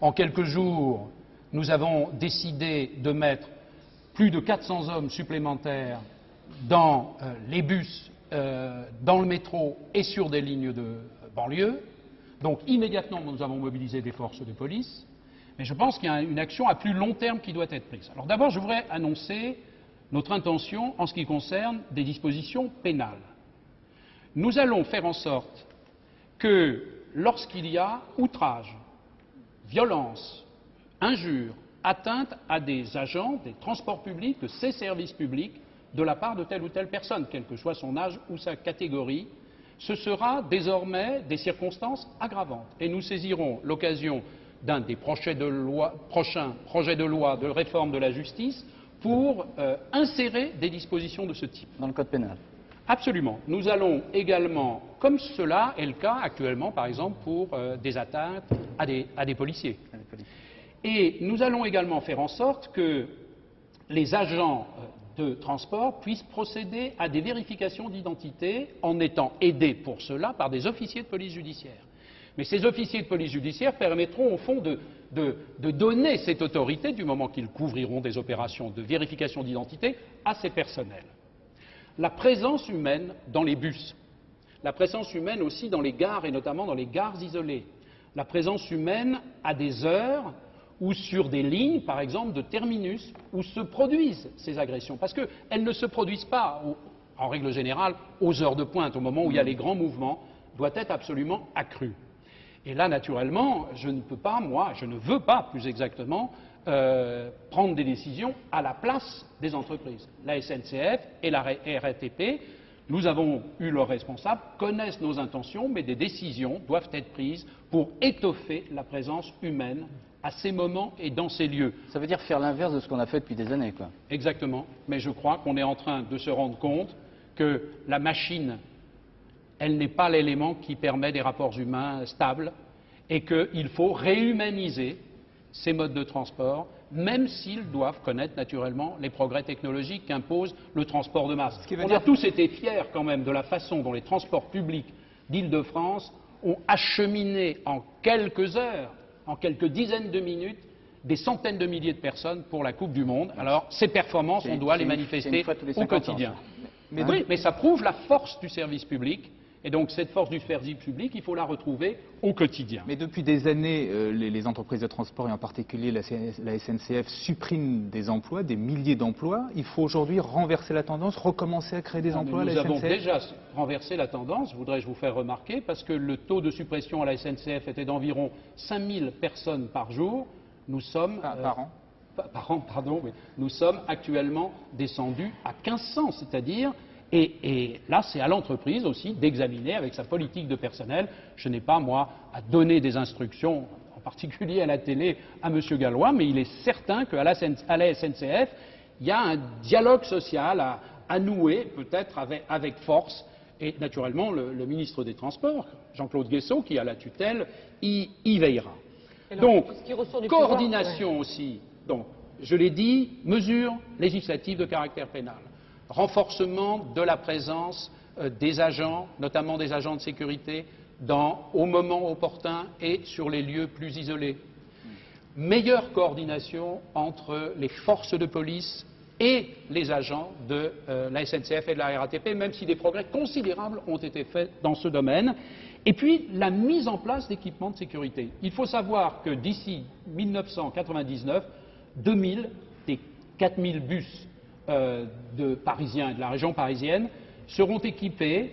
En quelques jours, nous avons décidé de mettre plus de 400 hommes supplémentaires dans les bus, dans le métro et sur des lignes de banlieue. Donc immédiatement, nous avons mobilisé des forces de police. Mais je pense qu'il y a une action à plus long terme qui doit être prise. Alors d'abord, je voudrais annoncer notre intention en ce qui concerne des dispositions pénales. Nous allons faire en sorte que lorsqu'il y a outrage, violence, injure, atteinte à des agents des transports publics, de ces services publics, de la part de telle ou telle personne, quel que soit son âge ou sa catégorie, ce sera désormais des circonstances aggravantes. Et nous saisirons l'occasion d'un des prochains projets de loi de réforme de la justice pour insérer des dispositions de ce type. Dans le code pénal? Absolument. Nous allons également, comme cela est le cas actuellement, par exemple, pour des atteintes à des policiers. Et nous allons également faire en sorte que les agents de transport puissent procéder à des vérifications d'identité en étant aidés pour cela par des officiers de police judiciaire. Mais ces officiers de police judiciaire permettront au fond de donner cette autorité, du moment qu'ils couvriront des opérations de vérification d'identité, à ces personnels. La présence humaine dans les bus, la présence humaine aussi dans les gares et notamment dans les gares isolées, la présence humaine à des heures ou sur des lignes, par exemple, de terminus, où se produisent ces agressions. Parce qu'elles ne se produisent pas, en règle générale, aux heures de pointe, au moment où il y a les grands mouvements, doit être absolument accrue. Et là, naturellement, je ne peux pas, moi, je ne veux pas, plus exactement, prendre des décisions à la place des entreprises. La SNCF et la RATP, nous avons eu leurs responsables, connaissent nos intentions, mais des décisions doivent être prises pour étoffer la présence humaine à ces moments et dans ces lieux. Ça veut dire faire l'inverse de ce qu'on a fait depuis des années, quoi. Exactement. Mais je crois qu'on est en train de se rendre compte que la machine, elle n'est pas l'élément qui permet des rapports humains stables et qu'il faut réhumaniser ces modes de transport, même s'ils doivent connaître naturellement les progrès technologiques qu'impose le transport de masse. On a tous été fiers quand même de la façon dont les transports publics d'Île-de-France ont acheminé en quelques heures, en quelques dizaines de minutes, des centaines de milliers de personnes pour la Coupe du Monde. Alors ces performances, on doit les manifester au quotidien. Mais ça prouve la force du service public. Et donc cette force du service public, il faut la retrouver au quotidien. Mais depuis des années, les entreprises de transport, et en particulier la SNCF, suppriment des emplois, des milliers d'emplois. Il faut aujourd'hui renverser la tendance, recommencer à créer des emplois à la SNCF. Nous avons déjà renversé la tendance, voudrais-je vous faire remarquer, parce que le taux de suppression à la SNCF était d'environ 5000 personnes par jour. Nous sommes... par an. Par an, pardon, oui. Nous sommes actuellement descendus à 1500, c'est-à-dire... Et là, c'est à l'entreprise aussi d'examiner avec sa politique de personnel. Je n'ai pas, moi, à donner des instructions, en particulier à la télé, à M. Gallois, mais il est certain qu'à la SNCF, il y a un dialogue social à nouer, peut-être avec force. Et naturellement, le ministre des Transports, Jean-Claude Guessot, qui a la tutelle, y veillera. Donc, coordination aussi. Donc, je l'ai dit, mesures législatives de caractère pénal, renforcement de la présence des agents, notamment des agents de sécurité, au moment opportun et sur les lieux plus isolés. Meilleure coordination entre les forces de police et les agents de la SNCF et de la RATP, même si des progrès considérables ont été faits dans ce domaine. Et puis, la mise en place d'équipements de sécurité. Il faut savoir que d'ici 1999, 2000 des 4000 bus de Parisiens et de la région parisienne seront équipés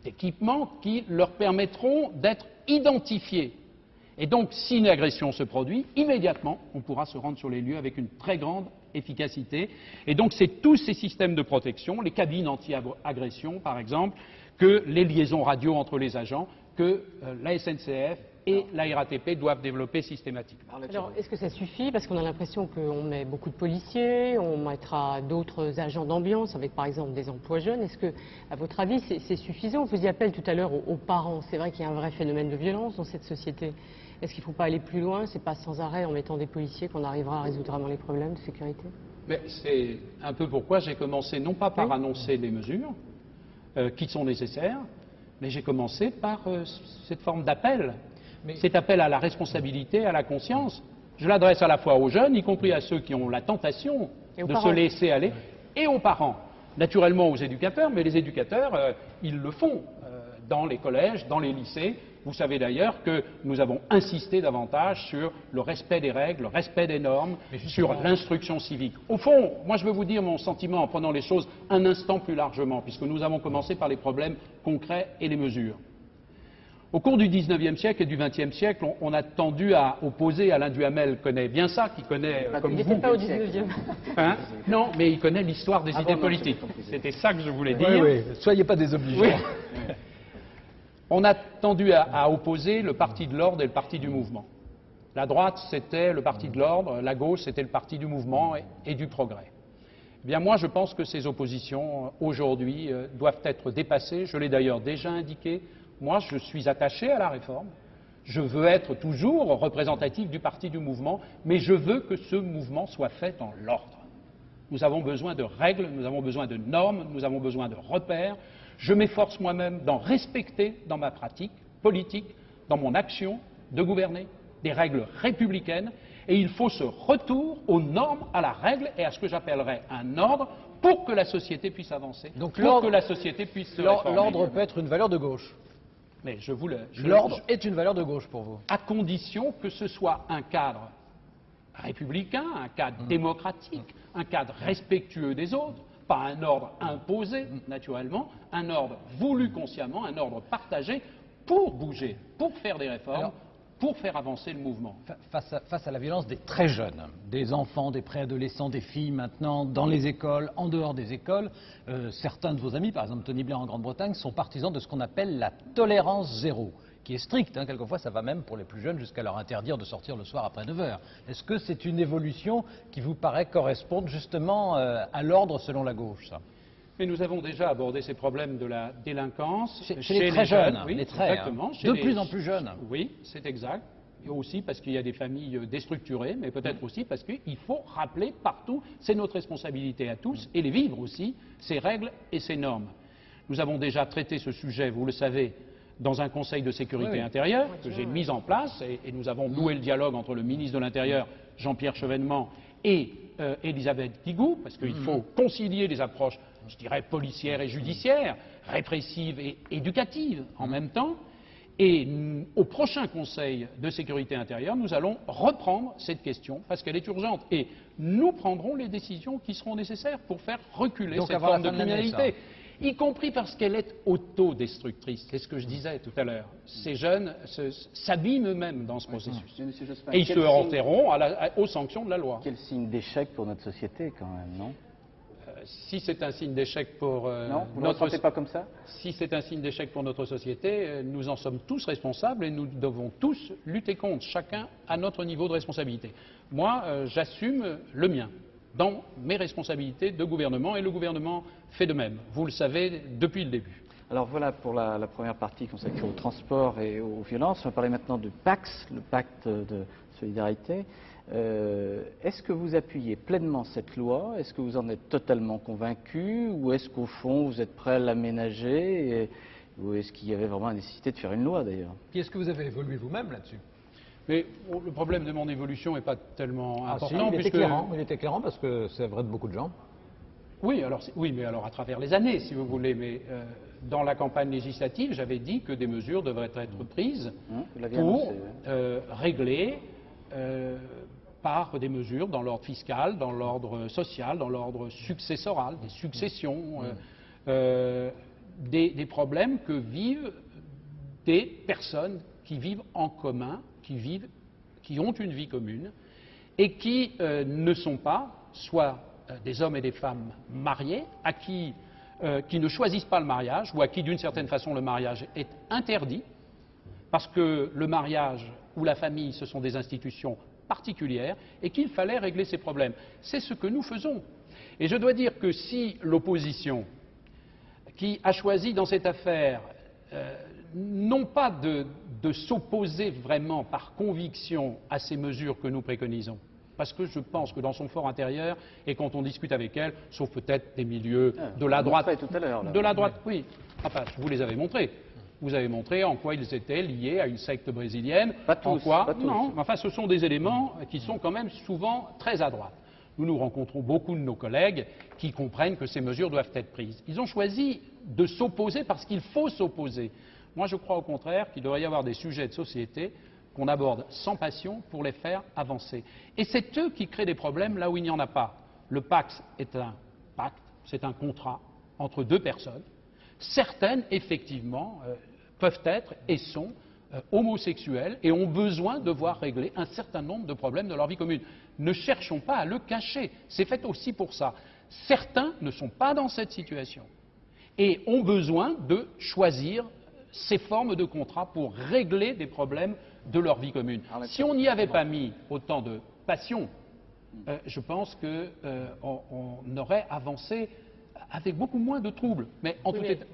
d'équipements qui leur permettront d'être identifiés. Et donc, si une agression se produit, immédiatement, on pourra se rendre sur les lieux avec une très grande efficacité. Et donc, c'est tous ces systèmes de protection, les cabines anti-agression, par exemple, que les liaisons radio entre les agents, que la SNCF et la RATP doivent développer systématiquement. Alors, est-ce que ça suffit? Parce qu'on a l'impression qu'on met beaucoup de policiers, on mettra d'autres agents d'ambiance, avec par exemple des emplois jeunes. Est-ce que, à votre avis, c'est suffisant? Vous y appelez tout à l'heure aux parents. C'est vrai qu'il y a un vrai phénomène de violence dans cette société. Est-ce qu'il ne faut pas aller plus loin? C'est pas sans arrêt en mettant des policiers qu'on arrivera à résoudre vraiment les problèmes de sécurité? Mais c'est un peu pourquoi j'ai commencé, non pas par annoncer des mesures qui sont nécessaires, mais j'ai commencé par cette forme d'appel. Cet appel à la responsabilité, à la conscience, je l'adresse à la fois aux jeunes, y compris à ceux qui ont la tentation de se laisser aller, et aux parents. Naturellement aux éducateurs, mais les éducateurs, ils le font dans les collèges, dans les lycées. Vous savez d'ailleurs que nous avons insisté davantage sur le respect des règles, le respect des normes, sur l'instruction civique. Au fond, moi je veux vous dire mon sentiment en prenant les choses un instant plus largement, puisque nous avons commencé par les problèmes concrets et les mesures. Au cours du XIXe siècle et du XXe siècle, on a tendu à opposer, Alain Duhamel connaît bien ça, qui connaît comme vous. Il n'était pas au XIXe. Hein? Non, mais il connaît l'histoire des idées politiques. C'était ça que je voulais dire. Oui, oui, soyez pas désobligeants. Oui. On a tendu à opposer le parti de l'ordre et le parti du mouvement. La droite, c'était le parti de l'ordre, la gauche, c'était le parti du mouvement et du progrès. Eh bien, moi, je pense que ces oppositions, aujourd'hui, doivent être dépassées. Je l'ai d'ailleurs déjà indiqué. Moi, je suis attaché à la réforme. Je veux être toujours représentatif du parti du mouvement, mais je veux que ce mouvement soit fait dans l'ordre. Nous avons besoin de règles, nous avons besoin de normes, nous avons besoin de repères. Je m'efforce moi-même d'en respecter dans ma pratique politique, dans mon action de gouverner, des règles républicaines. Et il faut ce retour aux normes, à la règle et à ce que j'appellerais un ordre pour que la société puisse avancer, donc pour que la société puisse se réformer. L'ordre peut être une valeur de gauche. Mais l'ordre est une valeur de gauche pour vous. À condition que ce soit un cadre républicain, un cadre démocratique, un cadre respectueux des autres, pas un ordre imposé, naturellement, un ordre voulu consciemment, un ordre partagé pour bouger, pour faire des réformes, pour faire avancer le mouvement. Face à la violence des très jeunes, des enfants, des préadolescents, des filles maintenant, dans les écoles, en dehors des écoles, certains de vos amis, par exemple Tony Blair en Grande-Bretagne, sont partisans de ce qu'on appelle la tolérance zéro, qui est stricte. Hein, quelquefois, ça va même pour les plus jeunes jusqu'à leur interdire de sortir le soir après 9 h. Est-ce que c'est une évolution qui vous paraît correspondre justement à l'ordre selon la gauche, ça? Mais nous avons déjà abordé ces problèmes de la délinquance chez les très jeunes, oui, les très, exactement, de plus en plus jeunes. Oui, c'est exact. Et aussi parce qu'il y a des familles déstructurées, mais peut-être aussi parce qu'il faut rappeler partout, c'est notre responsabilité à tous, et les vivre aussi, ces règles et ces normes. Nous avons déjà traité ce sujet, vous le savez, dans un conseil de sécurité intérieure que j'ai mis en place, et nous avons noué le dialogue entre le ministre de l'Intérieur, Jean-Pierre Chevènement, et Elisabeth Guigou, parce qu'il faut concilier les approches, je dirais, policières et judiciaires, répressives et éducatives en même temps. Et au prochain Conseil de sécurité intérieure, nous allons reprendre cette question parce qu'elle est urgente. Et nous prendrons les décisions qui seront nécessaires pour faire reculer cette forme de criminalité, y compris parce qu'elle est autodestructrice. C'est ce que je disais tout à l'heure. Ces jeunes s'abîment eux-mêmes dans ce processus. Et ils se heurteront aux sanctions de la loi. Quel signe d'échec pour notre société quand même, non? Si c'est un signe d'échec pour non, vous ne le sentez pas comme ça? Si c'est un signe d'échec pour notre société, nous en sommes tous responsables et nous devons tous lutter contre, chacun à notre niveau de responsabilité. Moi, j'assume le mien dans mes responsabilités de gouvernement et le gouvernement fait de même. Vous le savez depuis le début. Alors voilà pour la première partie consacrée au transport et aux violences. On va parler maintenant du PAX, le pacte de solidarité. Est-ce que vous appuyez pleinement cette loi? Est-ce que vous en êtes totalement convaincu? Ou est-ce qu'au fond vous êtes prêt à l'aménager? Ou est-ce qu'il y avait vraiment la nécessité de faire une loi d'ailleurs? Puis est-ce que vous avez évolué vous-même là-dessus? Mais le problème de mon évolution n'est pas tellement important. Si, il était éclairant parce que c'est vrai de beaucoup de gens. Oui, mais alors à travers les années, si vous voulez. Mais dans la campagne législative, j'avais dit que des mesures devraient être prises pour régler par des mesures dans l'ordre fiscal, dans l'ordre social, dans l'ordre successoral, des successions, des problèmes que vivent des personnes qui vivent en commun, qui ont une vie commune et qui ne sont pas soit des hommes et des femmes mariés, qui ne choisissent pas le mariage ou à qui d'une certaine façon le mariage est interdit, parce que le mariage ou la famille ce sont des institutions particulières et qu'il fallait régler ces problèmes. C'est ce que nous faisons. Et je dois dire que si l'opposition, qui a choisi dans cette affaire non pas de s'opposer vraiment par conviction à ces mesures que nous préconisons, parce que je pense que dans son fort intérieur, et quand on discute avec elle, sauf peut-être des milieux de la droite, oui, enfin, vous les avez montrés. Vous avez montré en quoi ils étaient liés à une secte brésilienne. Pas tous, pas tous. Non, enfin, ce sont des éléments qui sont quand même souvent très à droite. Nous rencontrons beaucoup de nos collègues qui comprennent que ces mesures doivent être prises. Ils ont choisi de s'opposer parce qu'il faut s'opposer. Moi, je crois au contraire qu'il devrait y avoir des sujets de société qu'on aborde sans passion pour les faire avancer. Et c'est eux qui créent des problèmes là où il n'y en a pas. Le PAX est un pacte, c'est un contrat entre deux personnes. Certaines, effectivement, peuvent être et sont homosexuels et ont besoin de voir régler un certain nombre de problèmes de leur vie commune. Ne cherchons pas à le cacher, c'est fait aussi pour ça. Certains ne sont pas dans cette situation et ont besoin de choisir ces formes de contrat pour régler des problèmes de leur vie commune. Si on n'y avait pas mis autant de passion, je pense qu'on aurait avancé avec beaucoup moins de troubles. Mais en tout état...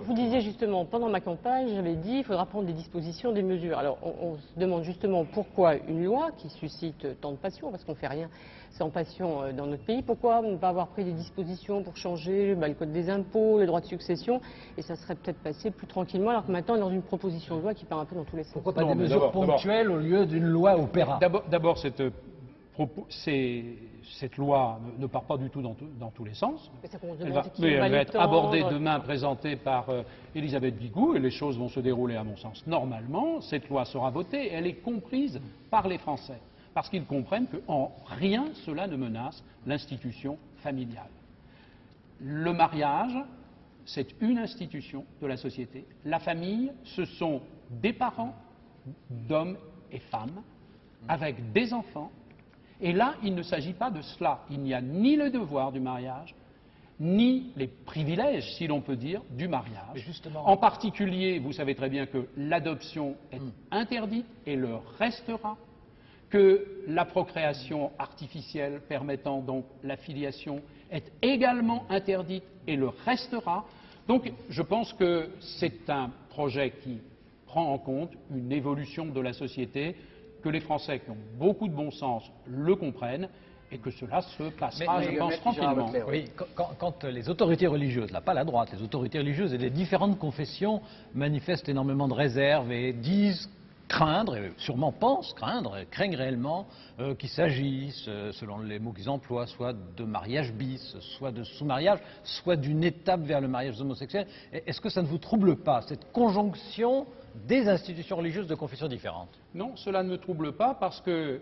Vous disiez justement, pendant ma campagne, j'avais dit qu'il faudra prendre des dispositions, des mesures. Alors on se demande justement pourquoi une loi qui suscite tant de passion, parce qu'on ne fait rien sans passion dans notre pays, pourquoi ne pas avoir pris des dispositions pour changer le code des impôts, le droit de succession, et ça serait peut-être passé plus tranquillement, alors que maintenant on est dans une proposition de loi qui part un peu dans tous les sens. Pourquoi pas des mesures ponctuelles au lieu d'une loi opéra? D'abord, cette loi ne part pas du tout dans tous les sens. Elle va être abordée demain, présentée par Elisabeth Guigou, et les choses vont se dérouler, à mon sens, normalement. Cette loi sera votée, et elle est comprise par les Français, parce qu'ils comprennent qu'en rien cela ne menace l'institution familiale. Le mariage, c'est une institution de la société. La famille, ce sont des parents d'hommes et femmes, avec des enfants. Et là, il ne s'agit pas de cela. Il n'y a ni le devoir du mariage, ni les privilèges, si l'on peut dire, du mariage. En particulier, vous savez très bien que l'adoption est interdite et le restera, que la procréation artificielle permettant donc la filiation est également interdite et le restera. Donc, je pense que c'est un projet qui prend en compte une évolution de la société, que les Français qui ont beaucoup de bon sens le comprennent et que cela se passera, je pense, tranquillement. Oui, quand les autorités religieuses, là pas la droite, les autorités religieuses et les différentes confessions manifestent énormément de réserves et disent craindre, et sûrement pensent craindre, et craignent réellement qu'il s'agisse, selon les mots qu'ils emploient, soit de mariage bis, soit de sous-mariage, soit d'une étape vers le mariage homosexuel. Est-ce que ça ne vous trouble pas, cette conjonction des institutions religieuses de confessions différentes? Non, cela ne me trouble pas parce que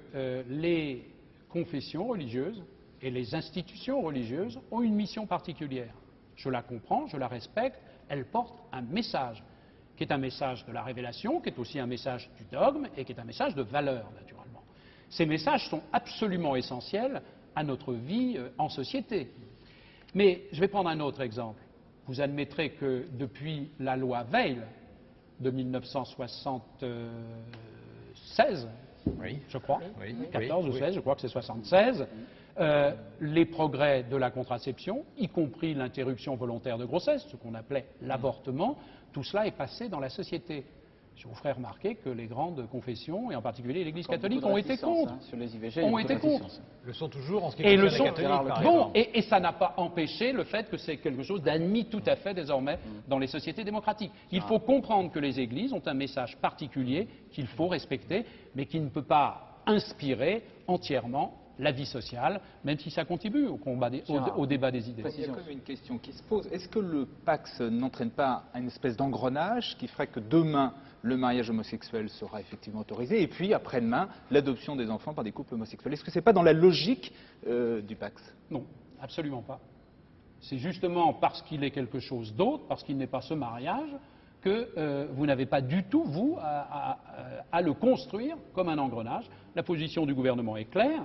les confessions religieuses et les institutions religieuses ont une mission particulière. Je la comprends, je la respecte, elles portent un message, qui est un message de la révélation, qui est aussi un message du dogme et qui est un message de valeur, naturellement. Ces messages sont absolument essentiels à notre vie en société. Mais je vais prendre un autre exemple. Vous admettrez que depuis la loi Veil de 1976, je crois, 14 ou 16, je crois que c'est 76, les progrès de la contraception, y compris l'interruption volontaire de grossesse, ce qu'on appelait l'avortement, tout cela est passé dans la société. Je vous ferai remarquer que les grandes confessions, et en particulier l'Église catholique, ont été contre. Sur les IVG, ont été contre. Le sont toujours en ce qui Et concerne les catholiques, par exemple. Et ça n'a pas empêché le fait que c'est quelque chose d'admis tout à fait désormais dans les sociétés démocratiques. Il faut comprendre que les églises ont un message particulier qu'il faut respecter, mais qui ne peut pas inspirer entièrement la vie sociale, même si ça contribue au combat au débat des idées. Il y a quand même une question qui se pose. Est-ce que le Pacs n'entraîne pas une espèce d'engrenage qui ferait que demain, le mariage homosexuel sera effectivement autorisé, et puis après-demain, l'adoption des enfants par des couples homosexuels? Est-ce que ce n'est pas dans la logique du Pacs? Non, absolument pas. C'est justement parce qu'il est quelque chose d'autre, parce qu'il n'est pas ce mariage, que vous n'avez pas du tout, vous, à le construire comme un engrenage. La position du gouvernement est claire.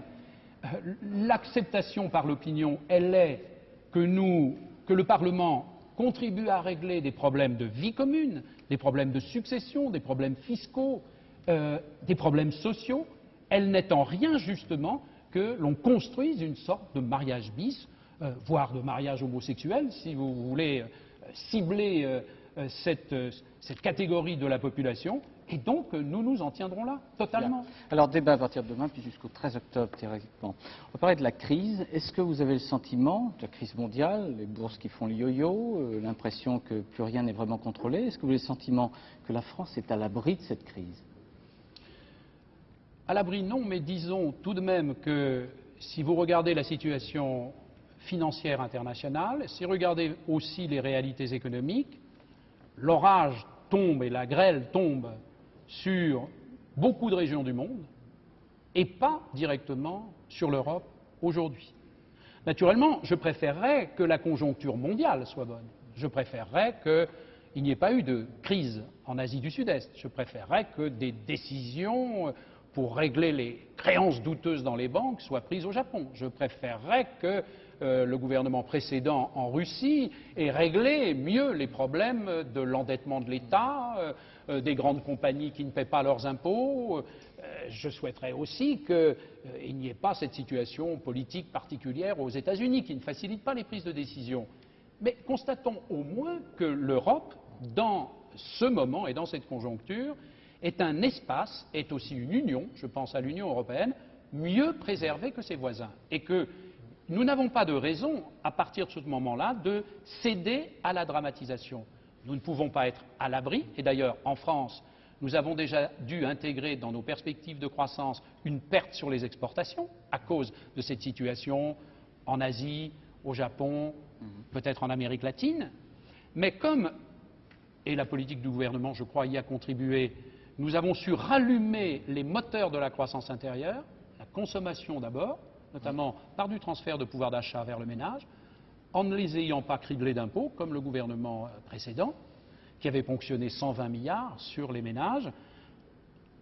L'acceptation par l'opinion, elle est que le Parlement contribue à régler des problèmes de vie commune, des problèmes de succession, des problèmes fiscaux, des problèmes sociaux. Elle n'est en rien, justement, que l'on construise une sorte de mariage bis, voire de mariage homosexuel, si vous voulez cibler cette catégorie de la population. Et donc, nous nous en tiendrons là, totalement. Bien. Alors, débat à partir de demain, puis jusqu'au 13 octobre, théoriquement. On va parler de la crise. Est-ce que vous avez le sentiment, de la crise mondiale, les bourses qui font le yo-yo, l'impression que plus rien n'est vraiment contrôlé, est-ce que vous avez le sentiment que la France est à l'abri de cette crise? À l'abri, non, mais disons tout de même que si vous regardez la situation financière internationale, si vous regardez aussi les réalités économiques, l'orage tombe et la grêle tombe sur beaucoup de régions du monde et pas directement sur l'Europe aujourd'hui. Naturellement, je préférerais que la conjoncture mondiale soit bonne. Je préférerais qu'il n'y ait pas eu de crise en Asie du Sud-Est. Je préférerais que des décisions pour régler les créances douteuses dans les banques soient prises au Japon. Je préférerais que le gouvernement précédent en Russie ait réglé mieux les problèmes de l'endettement de l'État, des grandes compagnies qui ne paient pas leurs impôts. Je souhaiterais aussi qu'il n'y ait pas cette situation politique particulière aux États-Unis qui ne facilite pas les prises de décision. Mais constatons au moins que l'Europe, dans ce moment et dans cette conjoncture, est un espace, est aussi une union, je pense à l'Union européenne, mieux préservée que ses voisins. Et que nous n'avons pas de raison, à partir de ce moment-là, de céder à la dramatisation. Nous ne pouvons pas être à l'abri, et d'ailleurs, en France, nous avons déjà dû intégrer dans nos perspectives de croissance une perte sur les exportations à cause de cette situation en Asie, au Japon, peut-être en Amérique latine. Mais comme, et la politique du gouvernement, je crois, y a contribué, nous avons su rallumer les moteurs de la croissance intérieure, la consommation d'abord, notamment par du transfert de pouvoir d'achat vers le ménage, en ne les ayant pas criblés d'impôts, comme le gouvernement précédent, qui avait ponctionné 120 milliards sur les ménages,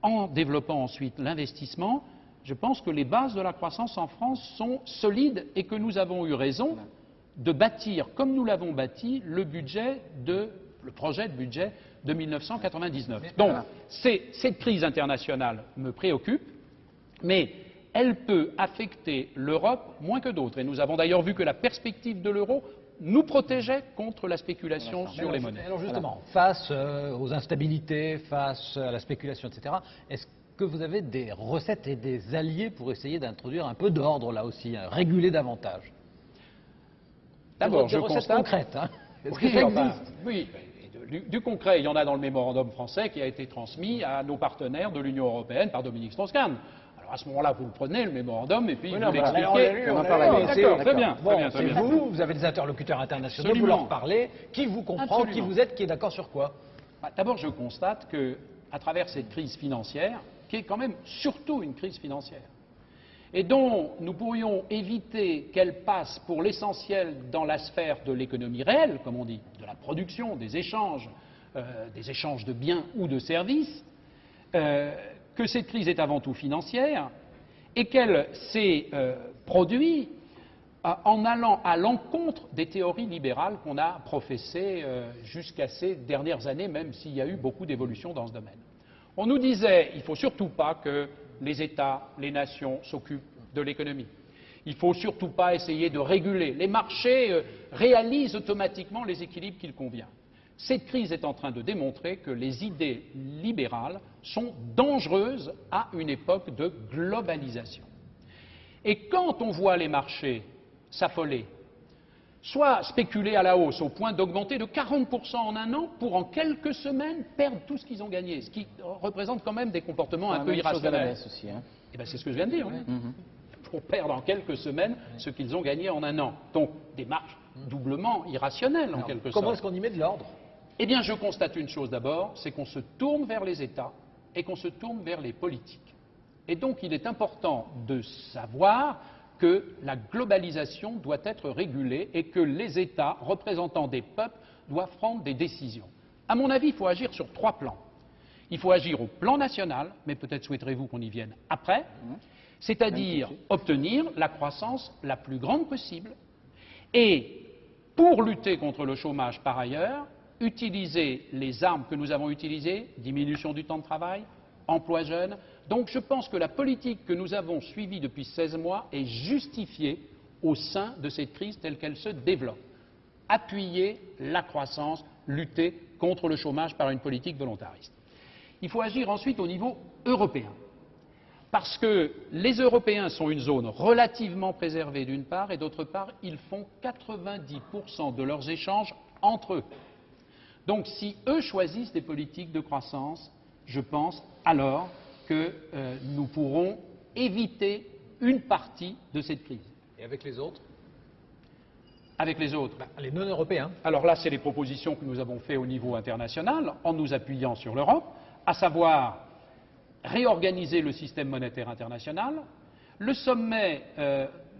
en développant ensuite l'investissement. Je pense que les bases de la croissance en France sont solides et que nous avons eu raison de bâtir, comme nous l'avons bâti, le projet de budget de 1999. Donc, cette crise internationale me préoccupe, mais elle peut affecter l'Europe moins que d'autres. Et nous avons d'ailleurs vu que la perspective de l'euro nous protégeait contre la spéculation sur les monnaies. Alors justement, face aux instabilités, face à la spéculation, etc., est-ce que vous avez des recettes et des alliés pour essayer d'introduire un peu d'ordre là aussi, réguler davantage? D'abord, des recettes concrètes, hein? Est-ce que ça existe? Oui. Du concret, il y en a dans le mémorandum français qui a été transmis à nos partenaires de l'Union européenne par Dominique Strauss-Kahn. Alors à ce moment-là, vous le prenez, le mémorandum, et puis vous l'expliquez. On en parle. D'accord, très bien. Bon, c'est vous avez des interlocuteurs internationaux, Absolument. vous leur parlez, qui vous comprend, Absolument. qui vous êtes, qui est d'accord sur quoi? D'abord, je constate qu'à travers cette crise financière, qui est quand même surtout une crise financière, et dont nous pourrions éviter qu'elle passe pour l'essentiel dans la sphère de l'économie réelle, comme on dit, de la production, des échanges de biens ou de services, que cette crise est avant tout financière et qu'elle s'est produite en allant à l'encontre des théories libérales qu'on a professées jusqu'à ces dernières années, même s'il y a eu beaucoup d'évolutions dans ce domaine. On nous disait qu'il ne faut surtout pas que les États, les nations s'occupent de l'économie. Il ne faut surtout pas essayer de réguler. Les marchés réalisent automatiquement les équilibres qu'il convient. Cette crise est en train de démontrer que les idées libérales sont dangereuses à une époque de globalisation. Et quand on voit les marchés s'affoler, soit spéculer à la hausse au point d'augmenter de 40% en un an pour en quelques semaines perdre tout ce qu'ils ont gagné, ce qui représente quand même des comportements un peu irrationnels. Aussi, hein. Eh ben, c'est ce que je viens de dire. Oui. Pour perdre en quelques semaines ce qu'ils ont gagné en un an. Donc des marges doublement irrationnelles en quelque sorte. Comment est-ce qu'on y met de l'ordre? Eh bien, je constate une chose d'abord, c'est qu'on se tourne vers les États et qu'on se tourne vers les politiques. Et donc, il est important de savoir que la globalisation doit être régulée et que les États, représentants des peuples, doivent prendre des décisions. À mon avis, il faut agir sur 3 plans. Il faut agir au plan national, mais peut-être souhaiterez-vous qu'on y vienne après, c'est-à-dire obtenir la croissance la plus grande possible et, pour lutter contre le chômage par ailleurs, utiliser les armes que nous avons utilisées, diminution du temps de travail, emploi jeune. Donc je pense que la politique que nous avons suivie depuis 16 mois est justifiée au sein de cette crise telle qu'elle se développe. Appuyer la croissance, lutter contre le chômage par une politique volontariste. Il faut agir ensuite au niveau européen. Parce que les Européens sont une zone relativement préservée d'une part, et d'autre part, ils font 90% de leurs échanges entre eux. Donc si eux choisissent des politiques de croissance, je pense alors que nous pourrons éviter une partie de cette crise. Et avec les autres? Avec les autres? Les non-européens. Alors là, c'est les propositions que nous avons faites au niveau international, en nous appuyant sur l'Europe, à savoir réorganiser le système monétaire international. Le sommet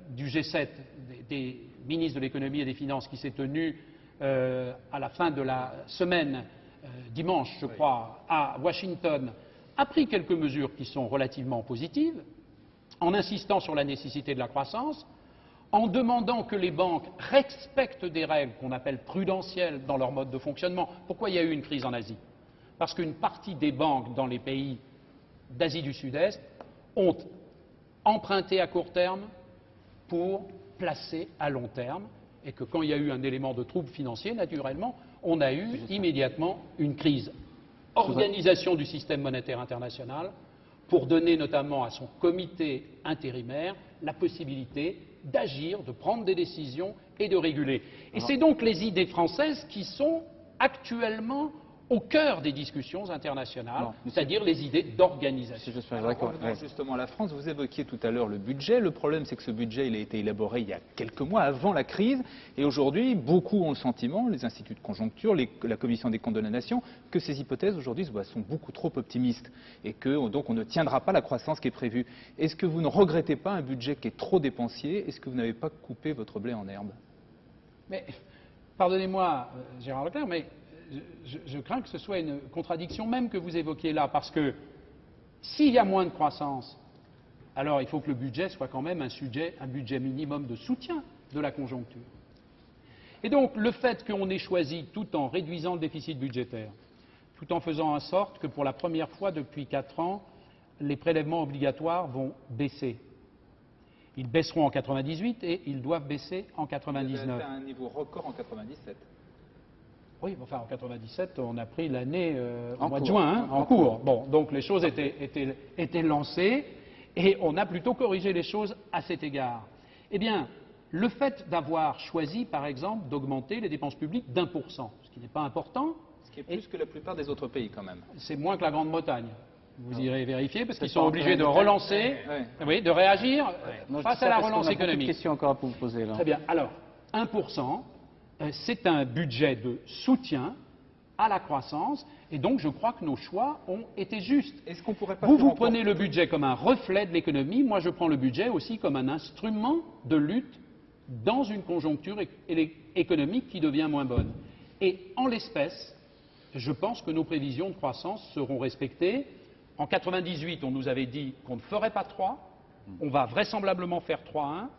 du G7, des ministres de l'économie et des finances, qui s'est tenu à la fin de la semaine, dimanche, je crois, à Washington, a pris quelques mesures qui sont relativement positives, en insistant sur la nécessité de la croissance, en demandant que les banques respectent des règles qu'on appelle prudentielles dans leur mode de fonctionnement. Pourquoi il y a eu une crise en Asie? Parce qu'une partie des banques dans les pays d'Asie du Sud-Est ont emprunté à court terme pour placer à long terme, et que quand il y a eu un élément de trouble financier, naturellement, on a eu immédiatement une crise. Organisation du système monétaire international pour donner notamment à son comité intérimaire la possibilité d'agir, de prendre des décisions et de réguler. Et c'est donc les idées françaises qui sont actuellement au cœur des discussions internationales, c'est-à-dire les idées d'organisation. Justement, la France, vous évoquiez tout à l'heure le budget. Le problème, c'est que ce budget, il a été élaboré il y a quelques mois avant la crise. Et aujourd'hui, beaucoup ont le sentiment, les instituts de conjoncture, la Commission des comptes de la Nation, que ces hypothèses aujourd'hui sont beaucoup trop optimistes et que donc on ne tiendra pas la croissance qui est prévue. Est-ce que vous ne regrettez pas un budget qui est trop dépensier? Est-ce que vous n'avez pas coupé votre blé en herbe? Mais, pardonnez-moi, Gérard Leclerc, mais je crains que ce soit une contradiction même que vous évoquiez là, parce que s'il y a moins de croissance, alors il faut que le budget soit quand même un budget minimum de soutien de la conjoncture. Et donc le fait qu'on ait choisi, tout en réduisant le déficit budgétaire, tout en faisant en sorte que pour la première fois depuis 4 ans, les prélèvements obligatoires vont baisser. Ils baisseront en 98 et ils doivent baisser en 99. Vous avez fait un niveau record en 97. Oui, enfin en 97, on a pris l'année au mois de juin, en cours. Bon, donc les choses étaient lancées et on a plutôt corrigé les choses à cet égard. Eh bien, le fait d'avoir choisi, par exemple, d'augmenter les dépenses publiques d'1%, ce qui n'est pas important. Ce qui est plus que la plupart des autres pays quand même. C'est moins que la Grande-Bretagne. Vous irez vérifier parce qu'ils sont obligés de relancer, oui, de réagir face à la relance économique. Une question encore à vous poser là. Très bien. Alors, 1%. C'est un budget de soutien à la croissance et donc je crois que nos choix ont été justes. Est-ce qu'on pourrait pas vous prenez le budget comme un reflet de l'économie, moi je prends le budget aussi comme un instrument de lutte dans une conjoncture économique qui devient moins bonne. Et en l'espèce, je pense que nos prévisions de croissance seront respectées. En 98, on nous avait dit qu'on ne ferait pas 3, on va vraisemblablement faire 3,1.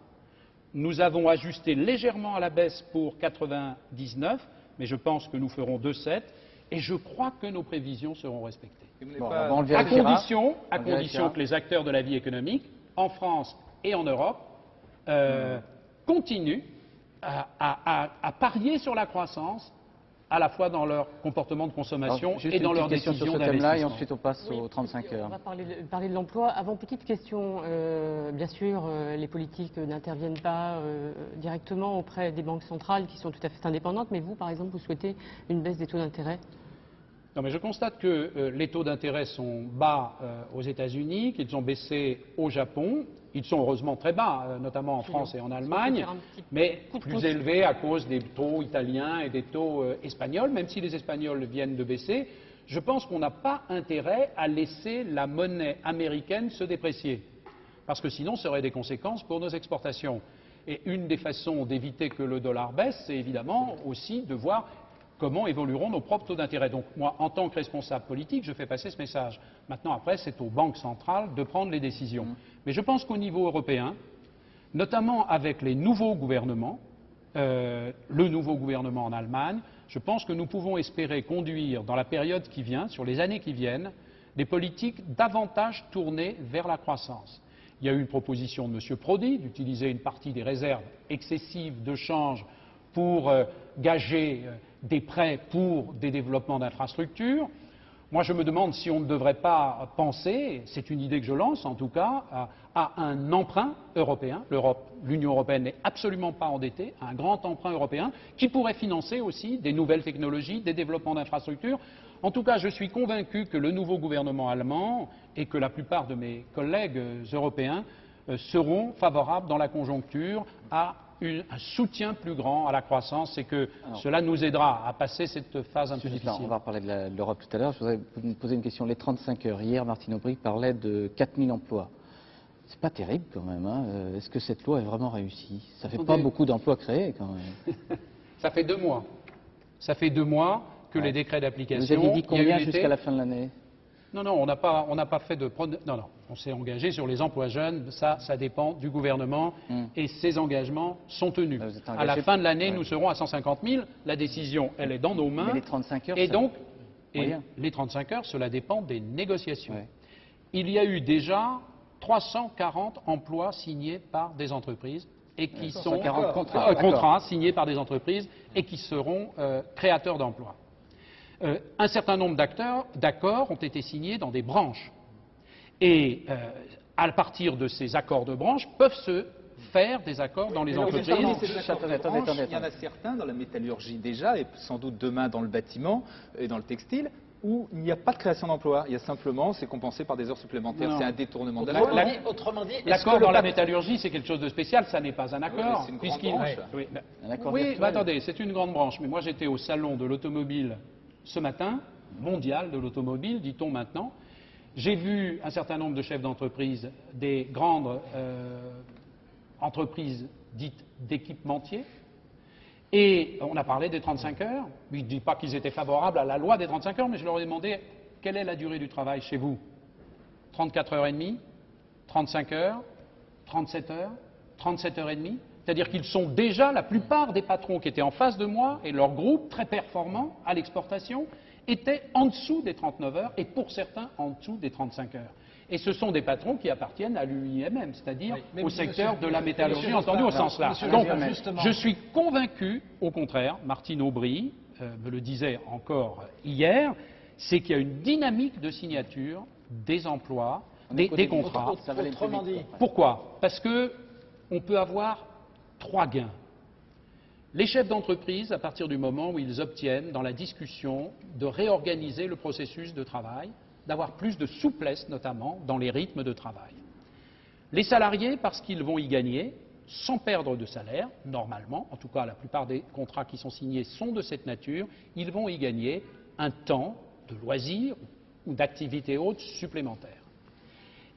Nous avons ajusté légèrement à la baisse pour 99, mais je pense que nous ferons 2,7 et je crois que nos prévisions seront respectées. Bon, à condition que les acteurs de la vie économique, en France et en Europe, continuent à parier sur la croissance, à la fois dans leur comportement de consommation et dans leurs décisions sur ce thème-là, et d'investissement. ensuite on passe aux 35 heures. On va parler de l'emploi. Avant, petite question. Bien sûr, les politiques n'interviennent pas directement auprès des banques centrales qui sont tout à fait indépendantes, mais vous, par exemple, vous souhaitez une baisse des taux d'intérêt? Non, mais je constate que les taux d'intérêt sont bas aux États-Unis, qu'ils ont baissé au Japon. Ils sont heureusement très bas, notamment en France et en Allemagne, mais plus élevés à cause des taux italiens et des taux espagnols. Même si les Espagnols viennent de baisser, je pense qu'on n'a pas intérêt à laisser la monnaie américaine se déprécier, parce que sinon ça aurait des conséquences pour nos exportations. Et une des façons d'éviter que le dollar baisse, c'est évidemment aussi de voir comment évolueront nos propres taux d'intérêt. Donc moi, en tant que responsable politique, je fais passer ce message. Maintenant, après, c'est aux banques centrales de prendre les décisions. Mais je pense qu'au niveau européen, notamment avec les nouveaux gouvernements, le nouveau gouvernement en Allemagne, je pense que nous pouvons espérer conduire dans la période qui vient, sur les années qui viennent, des politiques davantage tournées vers la croissance. Il y a eu une proposition de M. Prodi d'utiliser une partie des réserves excessives de change pour gager des prêts pour des développements d'infrastructures. Moi, je me demande si on ne devrait pas penser, c'est une idée que je lance en tout cas, à un emprunt européen. L'Union européenne n'est absolument pas endettée, un grand emprunt européen qui pourrait financer aussi des nouvelles technologies, des développements d'infrastructures. En tout cas, je suis convaincu que le nouveau gouvernement allemand et que la plupart de mes collègues européens seront favorables dans la conjoncture à un soutien plus grand à la croissance et que cela nous aidera à passer cette phase un peu difficile. On va parler de l'Europe tout à l'heure. Je voudrais vous poser une question. Les 35 heures, hier, Martine Aubry parlait de 4000 emplois. C'est pas terrible quand même. Hein. Est-ce que cette loi est vraiment réussie? Ça fait pas beaucoup d'emplois créés quand même. Ça fait 2 mois. Ça fait 2 mois que les décrets d'application... Vous aviez dit combien jusqu'à la fin de l'année? Non, non, on n'a pas fait de... Non, non, on s'est engagé sur les emplois jeunes, ça dépend du gouvernement et ces engagements sont tenus. À la fin de l'année, nous serons à 150 000, la décision, elle est dans nos mains. Mais les 35 heures, et donc, les 35 heures, cela dépend des négociations. Ouais. Il y a eu déjà 340 emplois signés par des entreprises et qui sont... contrats signés par des entreprises et qui seront créateurs d'emplois. Un certain nombre d'accords ont été signés dans des branches. Et à partir de ces accords de branche, peuvent se faire des accords dans les entreprises. Il y en a certains dans la métallurgie déjà, et sans doute demain dans le bâtiment et dans le textile, où il n'y a pas de création d'emploi. Il y a simplement, c'est compensé par des heures supplémentaires. C'est un détournement de l'accord. Autrement dit, l'accord dans la métallurgie, c'est quelque chose de spécial. Ça n'est pas un accord. C'est une grande branche. Oui, mais attendez, c'est une grande branche. Mais moi, j'étais au salon de l'automobile ce matin, mondial de l'automobile, dit-on maintenant. J'ai vu un certain nombre de chefs d'entreprise, des grandes entreprises dites d'équipementiers, et on a parlé des 35 heures. Je ne dis pas qu'ils étaient favorables à la loi des 35 heures, mais je leur ai demandé quelle est la durée du travail chez vous. 34 heures et demie, 35 heures, 37 heures, 37 heures et demie. C'est-à-dire qu'ils sont déjà, la plupart des patrons qui étaient en face de moi et leur groupe très performant à l'exportation étaient en dessous des 39 heures et pour certains en dessous des 35 heures. Et ce sont des patrons qui appartiennent à l'UIMM, c'est-à-dire au secteur de la métallurgie, entendu au sens large. Donc, je suis convaincu, au contraire, Martine Aubry me le disait encore hier, c'est qu'il y a une dynamique de signature des emplois, des contrats. Autrement dit. Pourquoi? Parce qu'on peut avoir 3 gains. Les chefs d'entreprise, à partir du moment où ils obtiennent, dans la discussion, de réorganiser le processus de travail, d'avoir plus de souplesse, notamment, dans les rythmes de travail. Les salariés, parce qu'ils vont y gagner, sans perdre de salaire, normalement, en tout cas la plupart des contrats qui sont signés sont de cette nature, ils vont y gagner un temps de loisirs ou d'activités hautes supplémentaires.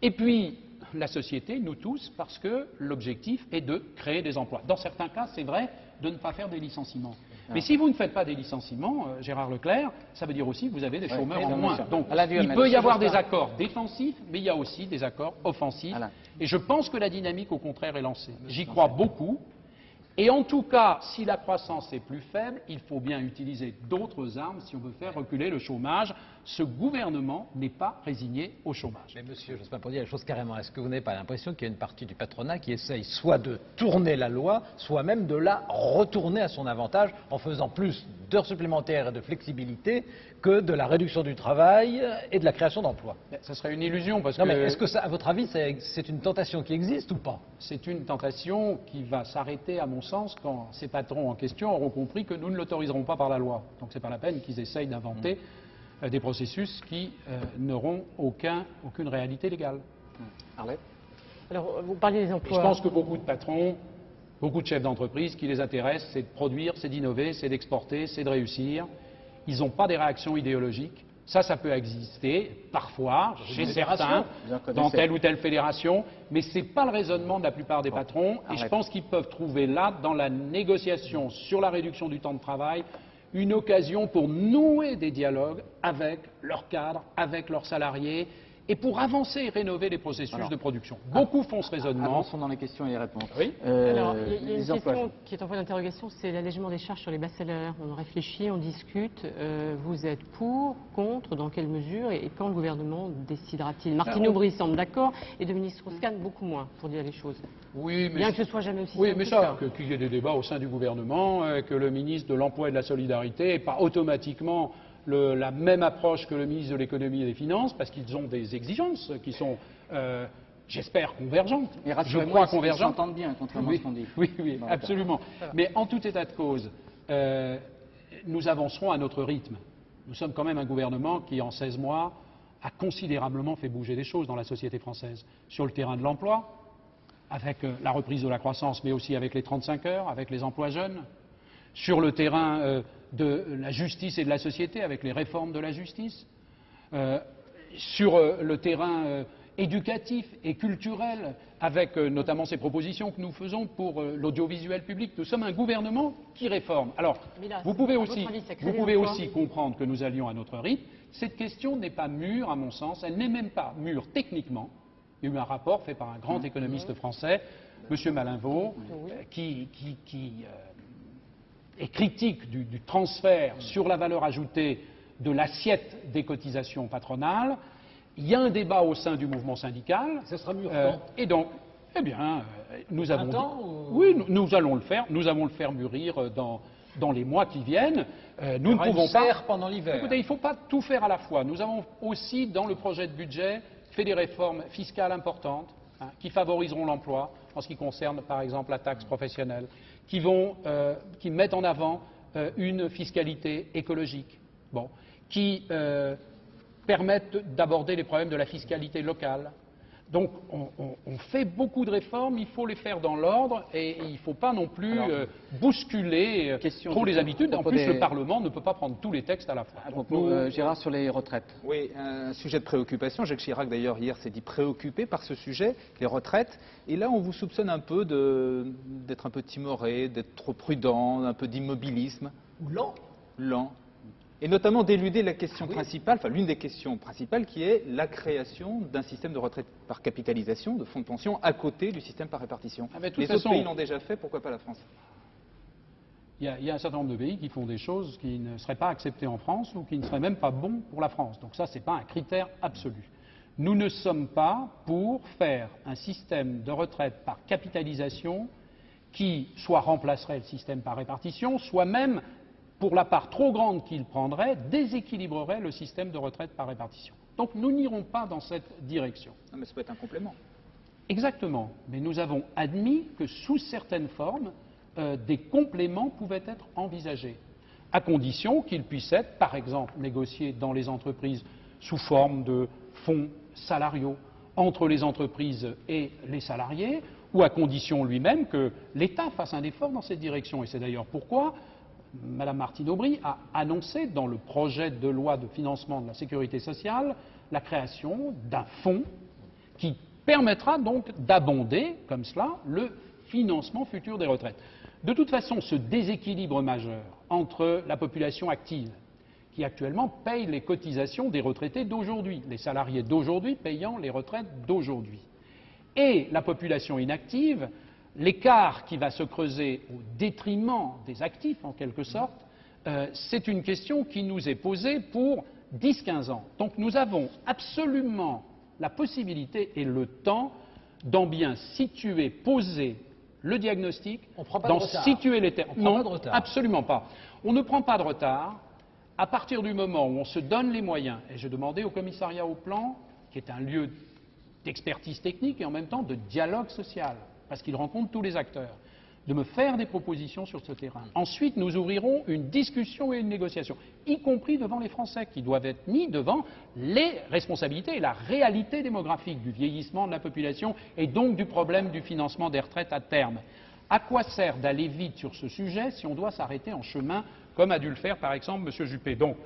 Et puis, la société, nous tous, parce que l'objectif est de créer des emplois. Dans certains cas, c'est vrai de ne pas faire des licenciements. Mais si vous ne faites pas des licenciements, Gérard Leclerc, ça veut dire aussi que vous avez des chômeurs en moins. Donc, il peut y avoir des accords défensifs, mais il y a aussi des accords offensifs. Et je pense que la dynamique, au contraire, est lancée. J'y crois beaucoup. Et en tout cas, si la croissance est plus faible, il faut bien utiliser d'autres armes si on veut faire reculer le chômage, Ce gouvernement n'est pas résigné au chômage. Mais monsieur, j'ose pas pour dire les choses carrément, est-ce que vous n'avez pas l'impression qu'il y a une partie du patronat qui essaye soit de tourner la loi, soit même de la retourner à son avantage en faisant plus d'heures supplémentaires et de flexibilité que de la réduction du travail et de la création d'emplois? Ça serait une illusion parce non, que... mais est-ce que ça, à votre avis, c'est une tentation qui existe ou pas? C'est une tentation qui va s'arrêter, à mon sens, quand ces patrons en question auront compris que nous ne l'autoriserons pas par la loi. Donc c'est pas la peine qu'ils essayent d'inventer des processus qui n'auront aucune réalité légale. Arlette ? Alors, vous parlez des emplois. Je pense que beaucoup de patrons, beaucoup de chefs d'entreprise, ce qui les intéresse, c'est de produire, c'est d'innover, c'est d'exporter, c'est de réussir. Ils n'ont pas des réactions idéologiques. Ça peut exister, parfois, chez certains, dans telle ou telle fédération, mais ce n'est pas le raisonnement de la plupart des patrons. Et je pense qu'ils peuvent trouver là, dans la négociation sur la réduction du temps de travail, une occasion pour nouer des dialogues avec leurs cadres, avec leurs salariés, et pour avancer et rénover les processus de production. Beaucoup font ce raisonnement. Avançons dans les questions et les réponses. Oui. Alors, il y a une question qui est en point d'interrogation, c'est l'allègement des charges sur les bas salaires. On réfléchit, on discute. Vous êtes pour, contre, dans quelle mesure et quand le gouvernement décidera-t-il? Martine Aubry semble d'accord et Dominique Strauss-Kahn beaucoup moins, pour dire les choses. Oui, mais bien que ce soit jamais aussi. Oui, mais ça, qu'il y ait des débats au sein du gouvernement, que le ministre de l'Emploi et de la Solidarité n'ait pas automatiquement la même approche que le ministre de l'Économie et des Finances, parce qu'ils ont des exigences qui sont, j'espère, convergentes. Et je crois convergentes. Ils s'entendent bien, contrairement à ce qu'on dit. Oui, absolument. Mais en tout état de cause, nous avancerons à notre rythme. Nous sommes quand même un gouvernement qui, en 16 mois, a considérablement fait bouger des choses dans la société française. Sur le terrain de l'emploi, avec la reprise de la croissance, mais aussi avec les 35 heures, avec les emplois jeunes. Sur le terrain de la justice et de la société, avec les réformes de la justice, sur le terrain éducatif et culturel, avec notamment ces propositions que nous faisons pour l'audiovisuel public. Nous sommes un gouvernement qui réforme. Alors, vous pouvez aussi comprendre que nous allions à notre rythme. Cette question n'est pas mûre, à mon sens, elle n'est même pas mûre techniquement. Il y a eu un rapport fait par un grand économiste français, M. Malinvaud, qui est critique du transfert sur la valeur ajoutée de l'assiette des cotisations patronales. Il y a un débat au sein du mouvement syndical. Ça sera mûr et donc, eh bien, nous avons dit, oui, nous allons le faire. Nous allons le faire mûrir dans les mois qui viennent. Nous ne pouvons pas. Pendant l'hiver. Écoutez, il ne faut pas tout faire à la fois. Nous avons aussi, dans le projet de budget, fait des réformes fiscales importantes qui favoriseront l'emploi, en ce qui concerne, par exemple, la taxe professionnelle, qui mettent en avant une fiscalité écologique, qui permettent d'aborder les problèmes de la fiscalité locale. Donc on fait beaucoup de réformes, il faut les faire dans l'ordre et il ne faut pas non plus bousculer trop les habitudes. En plus, le Parlement ne peut pas prendre tous les textes à la fois. Gérard, sur les retraites. Oui, un sujet de préoccupation. Jacques Chirac, d'ailleurs, hier, s'est dit préoccupé par ce sujet, les retraites. Et là, on vous soupçonne un peu d'être un peu timoré, d'être trop prudent, un peu d'immobilisme. Ou lent. Lent. Et notamment d'éluder la question principale, enfin l'une des questions principales, qui est la création d'un système de retraite par capitalisation, de fonds de pension, à côté du système par répartition. Les autres pays l'ont déjà fait, pourquoi pas la France? Il y a un certain nombre de pays qui font des choses qui ne seraient pas acceptées en France ou qui ne seraient même pas bons pour la France. Donc ça, ce n'est pas un critère absolu. Nous ne sommes pas pour faire un système de retraite par capitalisation qui soit remplacerait le système par répartition, soit même, pour la part trop grande qu'il prendrait, déséquilibrerait le système de retraite par répartition. Donc nous n'irons pas dans cette direction. Non, mais ça peut être un complément. Exactement. Mais nous avons admis que sous certaines formes, des compléments pouvaient être envisagés, à condition qu'ils puissent être, par exemple, négociés dans les entreprises sous forme de fonds salariaux entre les entreprises et les salariés, ou à condition lui-même que l'État fasse un effort dans cette direction. Et c'est d'ailleurs pourquoi Mme Martine Aubry a annoncé dans le projet de loi de financement de la sécurité sociale la création d'un fonds qui permettra donc d'abonder, comme cela, le financement futur des retraites. De toute façon, ce déséquilibre majeur entre la population active, qui actuellement paye les cotisations des retraités d'aujourd'hui, les salariés d'aujourd'hui payant les retraites d'aujourd'hui, et la population inactive, l'écart qui va se creuser au détriment des actifs, en quelque sorte, c'est une question qui nous est posée pour 10-15 ans. Donc nous avons absolument la possibilité et le temps d'en bien situer, poser le diagnostic, d'en situer les termes. Non, absolument pas. On ne prend pas de retard à partir du moment où on se donne les moyens. Et j'ai demandé au commissariat au plan, qui est un lieu d'expertise technique et en même temps de dialogue social, parce qu'il rencontre tous les acteurs, de me faire des propositions sur ce terrain. Ensuite, nous ouvrirons une discussion et une négociation, y compris devant les Français, qui doivent être mis devant les responsabilités et la réalité démographique du vieillissement de la population et donc du problème du financement des retraites à terme. À quoi sert d'aller vite sur ce sujet si on doit s'arrêter en chemin, comme a dû le faire par exemple M. Juppé? Donc,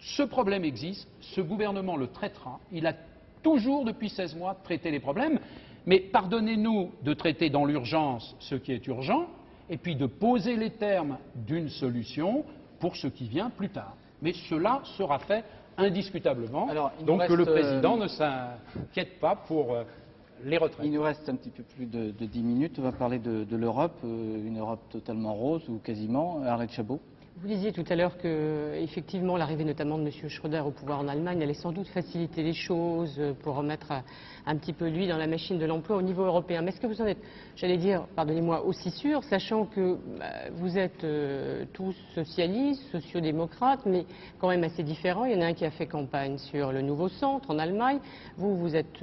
ce problème existe, ce gouvernement le traitera, il a toujours depuis 16 mois traité les problèmes. Mais pardonnez-nous de traiter dans l'urgence ce qui est urgent et puis de poser les termes d'une solution pour ce qui vient plus tard. Mais cela sera fait indiscutablement. Alors, donc que le président ne s'inquiète pas pour les retraites. Il nous reste un petit peu plus de 10 minutes. On va parler de l'Europe, une Europe totalement rose ou quasiment. Arlette Chabot. Vous disiez tout à l'heure que, effectivement, l'arrivée notamment de M. Schröder au pouvoir en Allemagne allait sans doute faciliter les choses pour remettre un petit peu l'huile dans la machine de l'emploi au niveau européen. Mais est-ce que vous en êtes, j'allais dire, pardonnez-moi, aussi sûr, sachant que vous êtes tous socialistes, sociodémocrates, mais quand même assez différents. Il y en a un qui a fait campagne sur le nouveau centre en Allemagne. Vous êtes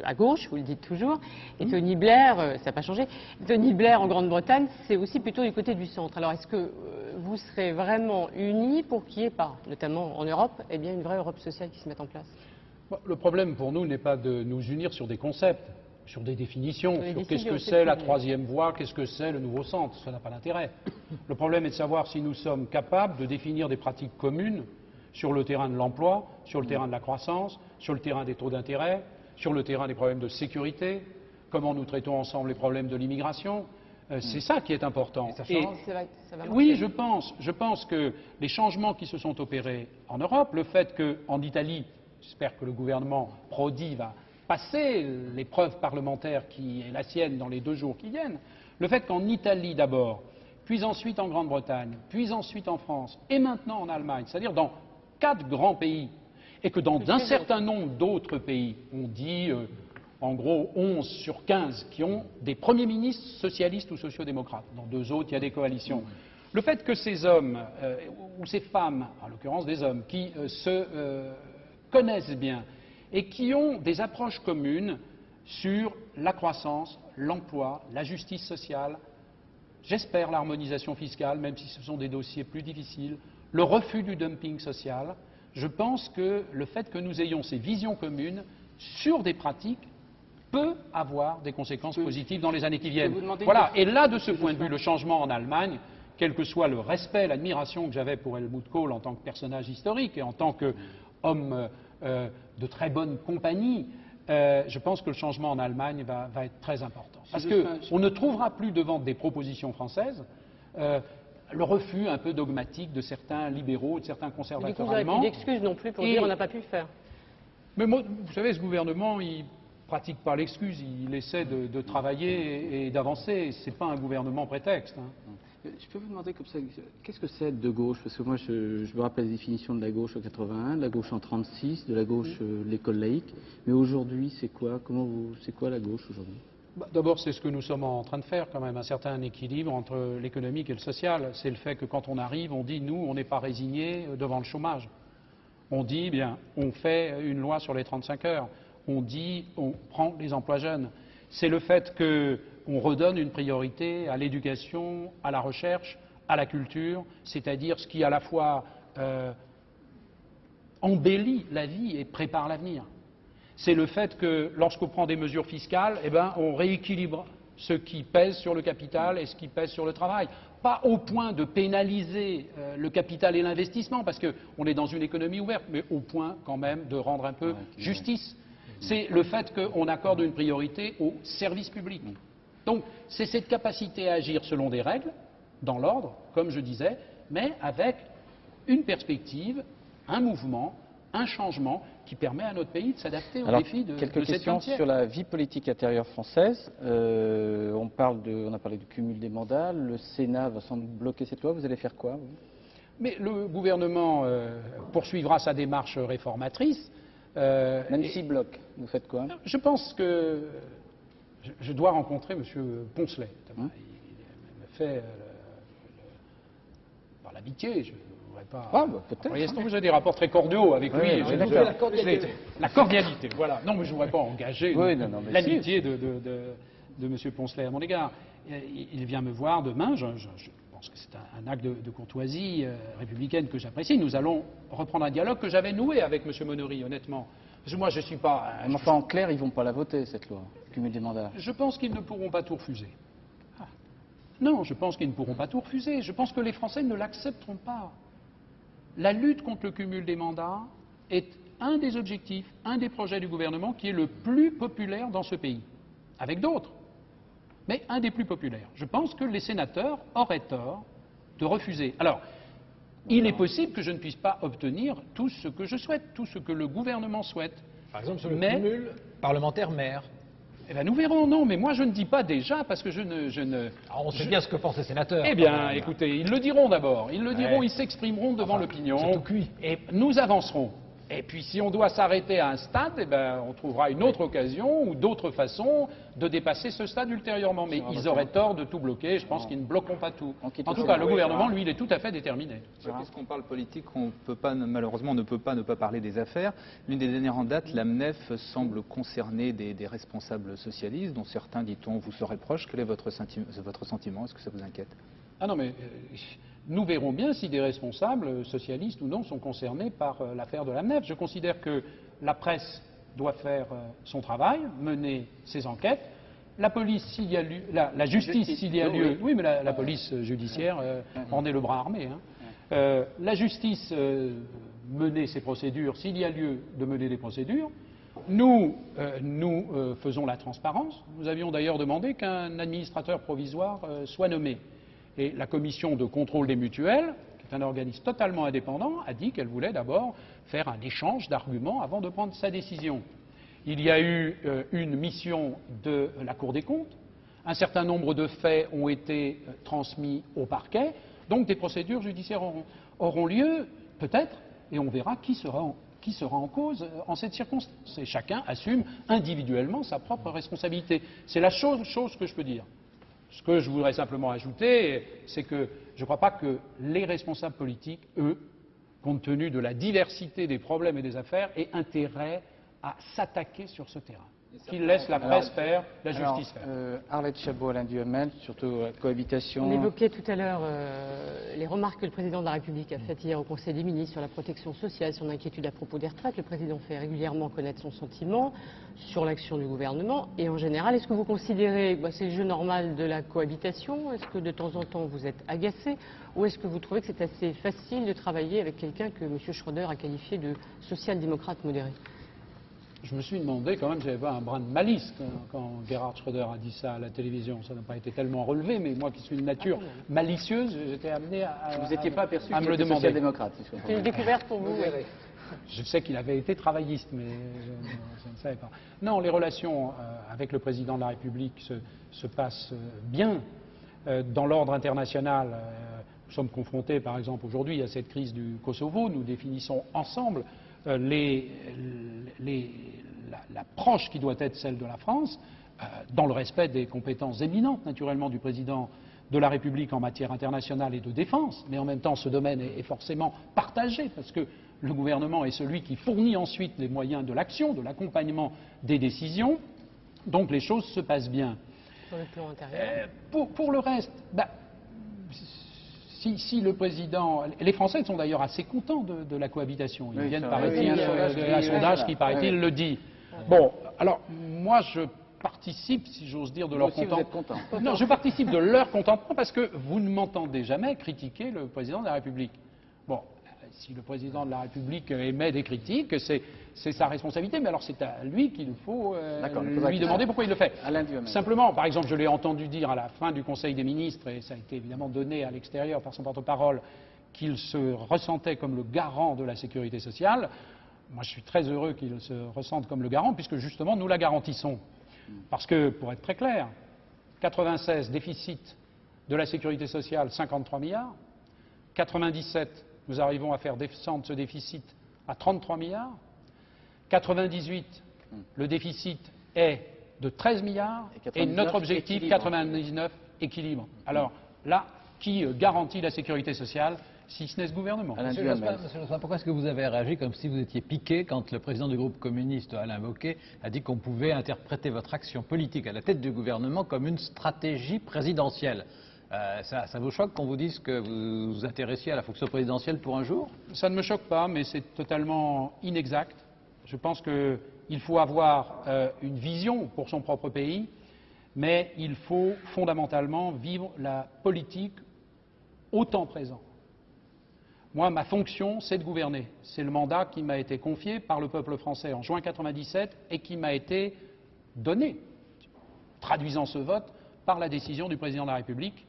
à gauche, vous le dites toujours. Et Tony Blair, ça n'a pas changé. Tony Blair en Grande-Bretagne, c'est aussi plutôt du côté du centre. Alors est-ce que vous serez vraiment unis pour qu'il n'y ait pas, notamment en Europe, eh bien une vraie Europe sociale qui se mette en place? Le problème pour nous n'est pas de nous unir sur des concepts, sur des définitions, sur qu'est-ce que c'est la troisième voie, qu'est-ce que c'est le nouveau centre. Ça n'a pas d'intérêt. Le problème est de savoir si nous sommes capables de définir des pratiques communes sur le terrain de l'emploi, sur le terrain de la croissance, sur le terrain des taux d'intérêt, sur le terrain des problèmes de sécurité, comment nous traitons ensemble les problèmes de l'immigration. C'est ça qui est important. Oui, je pense que les changements qui se sont opérés en Europe, le fait qu'en Italie, j'espère que le gouvernement Prodi va passer l'épreuve parlementaire qui est la sienne dans les 2 jours qui viennent, le fait qu'en Italie d'abord, puis ensuite en Grande-Bretagne, puis ensuite en France, et maintenant en Allemagne, c'est-à-dire dans 4 grands pays, et que dans un certain nombre d'autres pays, on dit en gros 11 sur 15 qui ont des premiers ministres socialistes ou sociodémocrates. Dans 2 autres, il y a des coalitions. Le fait que ces hommes, ou ces femmes, en l'occurrence des hommes, qui se connaissent bien et qui ont des approches communes sur la croissance, l'emploi, la justice sociale, j'espère l'harmonisation fiscale, même si ce sont des dossiers plus difficiles, le refus du dumping social, je pense que le fait que nous ayons ces visions communes sur des pratiques peut avoir des conséquences positives dans les années qui viennent. Voilà. Et là, de ce point de vue, le changement en Allemagne, quel que soit le respect, l'admiration que j'avais pour Helmut Kohl en tant que personnage historique et en tant qu'homme de très bonne compagnie, je pense que le changement en Allemagne va être très important. Parce qu'on ne trouvera plus devant des propositions françaises le refus un peu dogmatique de certains libéraux, de certains conservateurs allemands. Vous n'avez plus d'excuses non plus pour dire on n'a pas pu le faire. Mais moi, vous savez, ce gouvernement, il pratique pas l'excuse, il essaie de travailler et d'avancer. C'est pas un gouvernement prétexte. Je peux vous demander comme ça, qu'est-ce que c'est de gauche? Parce que moi, je me rappelle la définition de la gauche en 81, de la gauche en 36, de la gauche l'école laïque. Mais aujourd'hui, c'est quoi? C'est quoi la gauche aujourd'hui? D'abord, c'est ce que nous sommes en train de faire quand même, un certain équilibre entre l'économique et le social. C'est le fait que quand on arrive, on dit, nous, on n'est pas résignés devant le chômage. On dit, bien, on fait une loi sur les 35 heures. On dit, on prend les emplois jeunes. C'est le fait qu'on redonne une priorité à l'éducation, à la recherche, à la culture, c'est-à-dire ce qui à la fois embellit la vie et prépare l'avenir. C'est le fait que lorsqu'on prend des mesures fiscales, eh ben, on rééquilibre ce qui pèse sur le capital et ce qui pèse sur le travail. Pas au point de pénaliser le capital et l'investissement, parce qu'on est dans une économie ouverte, mais au point quand même de rendre un peu justice. C'est le fait qu'on accorde une priorité au service public. Donc c'est cette capacité à agir selon des règles, dans l'ordre, comme je disais, mais avec une perspective, un mouvement, un changement qui permet à notre pays de s'adapter aux défis de quelques cette questions sur la vie politique intérieure française. On a parlé du cumul des mandats. Le Sénat va sans doute bloquer cette loi. Vous allez faire quoi, vous ? Mais le gouvernement poursuivra sa démarche réformatrice. Nancy Bloch, vous faites quoi? Je pense que je dois rencontrer M. Poncelet. Il me fait par l'amitié, je ne voudrais pas... Ah, bah, peut-être. J'ai des rapports très cordiaux avec lui. Oui, Et d'accord. La cordialité, voilà. Non, mais je ne voudrais pas engager l'amitié de M. Poncelet à mon égard. Il vient me voir demain. Je pense que c'est un acte de courtoisie républicaine que j'apprécie. Nous allons reprendre un dialogue que j'avais noué avec M. Monery, honnêtement. Parce que moi, je ne suis pas... Enfin, en clair, ils ne vont pas la voter, cette loi, cumul des mandats. Je pense qu'ils ne pourront pas tout refuser. Non, je pense qu'ils ne pourront pas tout refuser. Je pense que les Français ne l'accepteront pas. La lutte contre le cumul des mandats est un des objectifs, un des projets du gouvernement qui est le plus populaire dans ce pays. Avec d'autres, mais un des plus populaires. Je pense que les sénateurs auraient tort de refuser. Alors, il est possible que je ne puisse pas obtenir tout ce que je souhaite, tout ce que le gouvernement souhaite. Par exemple, sur le cumul parlementaire-maire. Eh bien, nous verrons, non, mais moi je ne dis pas déjà, parce que je ne... Alors, on sait bien ce que pensent les sénateurs. Eh bien, écoutez, ils le diront d'abord, ils le diront, ils s'exprimeront devant l'opinion. C'est tout cuit. Et nous avancerons. Et puis, si on doit s'arrêter à un stade, eh ben, on trouvera une autre occasion ou d'autres façons de dépasser ce stade ultérieurement. Mais ils auraient tort de tout bloquer. Je pense qu'ils ne bloqueront pas tout. En tout cas, le gouvernement, lui, il est tout à fait déterminé. Puisqu'on parle politique, on peut pas, malheureusement, on ne peut pas parler des affaires. L'une des dernières en date, l'AMNEF semble concerner des responsables socialistes, dont certains, dit-on, vous seraient proches. Quel est votre sentiment? Est-ce que ça vous inquiète? Ah non, mais nous verrons bien si des responsables, socialistes ou non, sont concernés par l'affaire de l'AMNEF. Je considère que la presse doit faire son travail, mener ses enquêtes. La police, s'il y a lieu, la justice, s'il y a lieu, oui, mais la police judiciaire en est le bras armé. La justice mener ses procédures, s'il y a lieu de mener des procédures. Nous faisons la transparence. Nous avions d'ailleurs demandé qu'un administrateur provisoire soit nommé. Et la commission de contrôle des mutuelles, qui est un organisme totalement indépendant, a dit qu'elle voulait d'abord faire un échange d'arguments avant de prendre sa décision. Il y a eu une mission de la Cour des comptes. Un certain nombre de faits ont été transmis au parquet. Donc des procédures judiciaires auront lieu, peut-être, et on verra qui sera en cause en cette circonstance. Et chacun assume individuellement sa propre responsabilité. C'est la chose que je peux dire. Ce que je voudrais simplement ajouter, c'est que je ne crois pas que les responsables politiques, eux, compte tenu de la diversité des problèmes et des affaires, aient intérêt à s'attaquer sur ce terrain. Qu'ils laissent la presse faire, la justice faire. Arlette Chabot, Alain Duhamel, surtout cohabitation. On évoquait tout à l'heure les remarques que le président de la République a faites hier au Conseil des ministres sur la protection sociale, son inquiétude à propos des retraites. Le président fait régulièrement connaître son sentiment sur l'action du gouvernement. Et en général, est-ce que vous considérez, c'est le jeu normal de la cohabitation? Est-ce que de temps en temps vous êtes agacé? Ou est-ce que vous trouvez que c'est assez facile de travailler avec quelqu'un que M. Schröder a qualifié de social-démocrate modéré? Je me suis demandé quand même si j'avais pas un brin de malice quand Gerhard Schröder a dit ça à la télévision. Ça n'a pas été tellement relevé, mais moi qui suis une nature malicieuse, j'étais amené à vous n'étiez pas aperçu à me le demander. Social-démocrate. C'est une découverte pour vous. Je sais qu'il avait été travailliste, mais je ne savais pas. Non, les relations avec le président de la République se passent bien. Dans l'ordre international, nous sommes confrontés, par exemple, aujourd'hui à cette crise du Kosovo. Nous définissons ensemble l'approche qui doit être celle de la France, dans le respect des compétences éminentes, naturellement, du président de la République en matière internationale et de défense, mais en même temps, ce domaine est forcément partagé, parce que le gouvernement est celui qui fournit ensuite les moyens de l'action, de l'accompagnement des décisions, donc les choses se passent bien. Sur le plan intérieur. Pour le reste, si le président... Les Français sont d'ailleurs assez contents de la cohabitation. Ils viennent, paraît-il, un sondage qui, paraît-il, le dit. Bon, alors, moi, je participe, si j'ose dire, de leur contentement. Non, je participe de leur contentement parce que vous ne m'entendez jamais critiquer le président de la République. Bon, si le président de la République émet des critiques, c'est sa responsabilité, mais alors c'est à lui qu'il faut lui demander pourquoi il le fait. Simplement, par exemple, je l'ai entendu dire à la fin du Conseil des ministres, et ça a été évidemment donné à l'extérieur par son porte-parole, qu'il se ressentait comme le garant de la sécurité sociale. Moi, je suis très heureux qu'il se ressente comme le garant, puisque justement, nous la garantissons. Parce que, pour être très clair, 96, déficit de la sécurité sociale, 53 milliards. 97, nous arrivons à faire descendre ce déficit à 33 milliards. 98, le déficit est de 13 milliards et notre objectif, équilibre. 99, équilibre. Alors là, qui garantit la sécurité sociale si ce n'est ce gouvernement? Monsieur Jospin, pourquoi est-ce que vous avez réagi comme si vous étiez piqué quand le président du groupe communiste, Alain Wauquiez, a dit qu'on pouvait interpréter votre action politique à la tête du gouvernement comme une stratégie présidentielle? Ça vous choque qu'on vous dise que vous vous intéressiez à la fonction présidentielle pour un jour? Ça ne me choque pas, mais c'est totalement inexact. Je pense qu'il faut avoir une vision pour son propre pays, mais il faut fondamentalement vivre la politique au temps présent. Moi, ma fonction, c'est de gouverner. C'est le mandat qui m'a été confié par le peuple français en juin 97 et qui m'a été donné, traduisant ce vote par la décision du président de la République.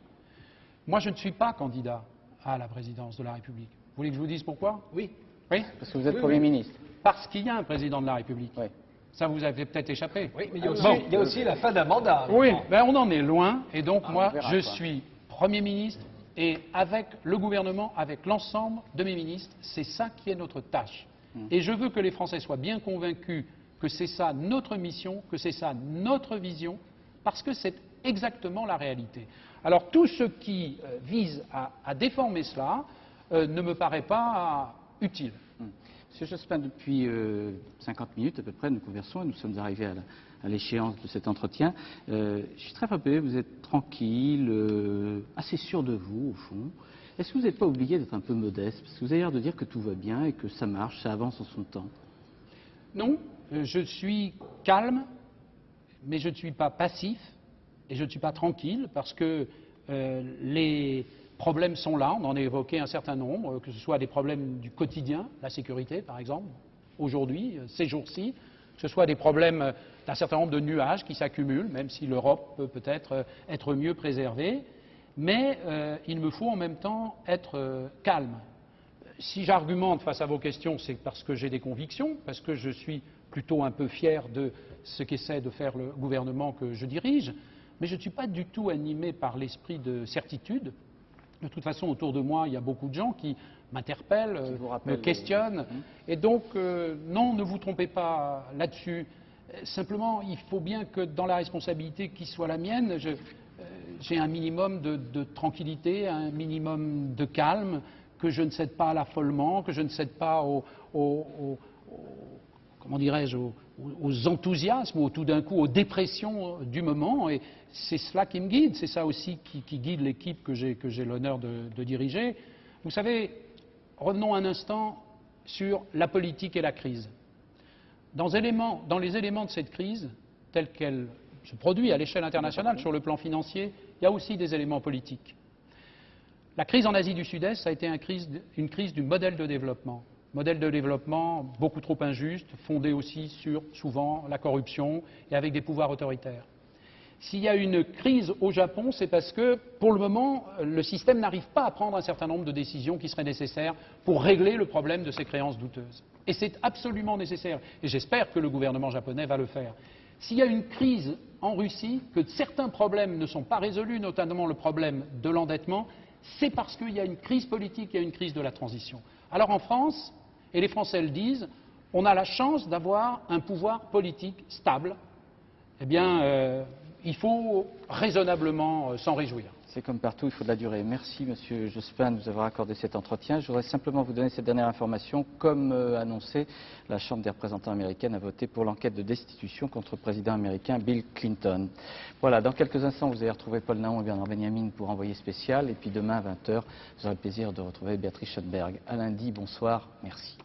Moi, je ne suis pas candidat à la présidence de la République. Vous voulez que je vous dise pourquoi? Oui. Oui. Parce que vous êtes Premier ministre. Parce qu'il y a un président de la République. Oui. Ça vous avait peut-être échappé. Oui, mais il y a aussi la fin d'un mandat. Oui, ben on en est loin. Et donc, moi, je suis Premier ministre. Et avec le gouvernement, avec l'ensemble de mes ministres, c'est ça qui est notre tâche. Et je veux que les Français soient bien convaincus que c'est ça notre mission, que c'est ça notre vision, parce que c'est exactement la réalité. Alors tout ce qui vise à déformer cela ne me paraît pas utile. Monsieur Jospin, depuis 50 minutes à peu près, nous conversons et nous sommes arrivés à l'échéance de cet entretien. Je suis très frappé, vous êtes tranquille, assez sûr de vous au fond. Est-ce que vous n'êtes pas obligé d'être un peu modeste? Parce que vous avez l'air de dire que tout va bien et que ça marche, ça avance en son temps. Non, je suis calme, mais je ne suis pas passif et je ne suis pas tranquille parce que les problèmes sont là, on en a évoqué un certain nombre, que ce soit des problèmes du quotidien, la sécurité par exemple, aujourd'hui, ces jours-ci, que ce soit des problèmes d'un certain nombre de nuages qui s'accumulent, même si l'Europe peut peut-être être mieux préservée, mais il me faut en même temps être calme. Si j'argumente face à vos questions, c'est parce que j'ai des convictions, parce que je suis plutôt un peu fier de ce qu'essaie de faire le gouvernement que je dirige, mais je ne suis pas du tout animé par l'esprit de certitude. De toute façon, autour de moi, il y a beaucoup de gens qui m'interpellent, me questionnent. Et donc, non, ne vous trompez pas là-dessus. Simplement, il faut bien que dans la responsabilité qui soit la mienne, j'ai un minimum de tranquillité, un minimum de calme, que je ne cède pas à l'affolement, que je ne cède pas comment dirais-je, aux enthousiasmes ou tout d'un coup aux dépressions du moment. Et c'est cela qui me guide, c'est ça aussi qui guide l'équipe que j'ai l'honneur de diriger. Vous savez, revenons un instant sur la politique et la crise. Dans les éléments de cette crise, telle qu'elle se produit à l'échelle internationale sur le plan financier, il y a aussi des éléments politiques. La crise en Asie du Sud-Est, ça a été une crise du modèle de développement. Modèle de développement beaucoup trop injuste, fondé aussi sur, souvent, la corruption et avec des pouvoirs autoritaires. S'il y a une crise au Japon, c'est parce que, pour le moment, le système n'arrive pas à prendre un certain nombre de décisions qui seraient nécessaires pour régler le problème de ces créances douteuses. Et c'est absolument nécessaire. Et j'espère que le gouvernement japonais va le faire. S'il y a une crise en Russie, que certains problèmes ne sont pas résolus, notamment le problème de l'endettement, c'est parce qu'il y a une crise politique, il y a une crise de la transition. Alors en France, et les Français le disent, on a la chance d'avoir un pouvoir politique stable. Eh bien, il faut raisonnablement s'en réjouir. C'est comme partout, il faut de la durée. Merci, Monsieur Jospin, de nous avoir accordé cet entretien. Je voudrais simplement vous donner cette dernière information. Comme annoncé, la Chambre des représentants américaine a voté pour l'enquête de destitution contre le président américain Bill Clinton. Voilà, dans quelques instants, vous allez retrouver Paul Nahon et Bernard Benjamin pour Envoyé spécial. Et puis demain, à 20h, vous aurez le plaisir de retrouver Béatrice Schoenberg. À lundi, bonsoir, merci.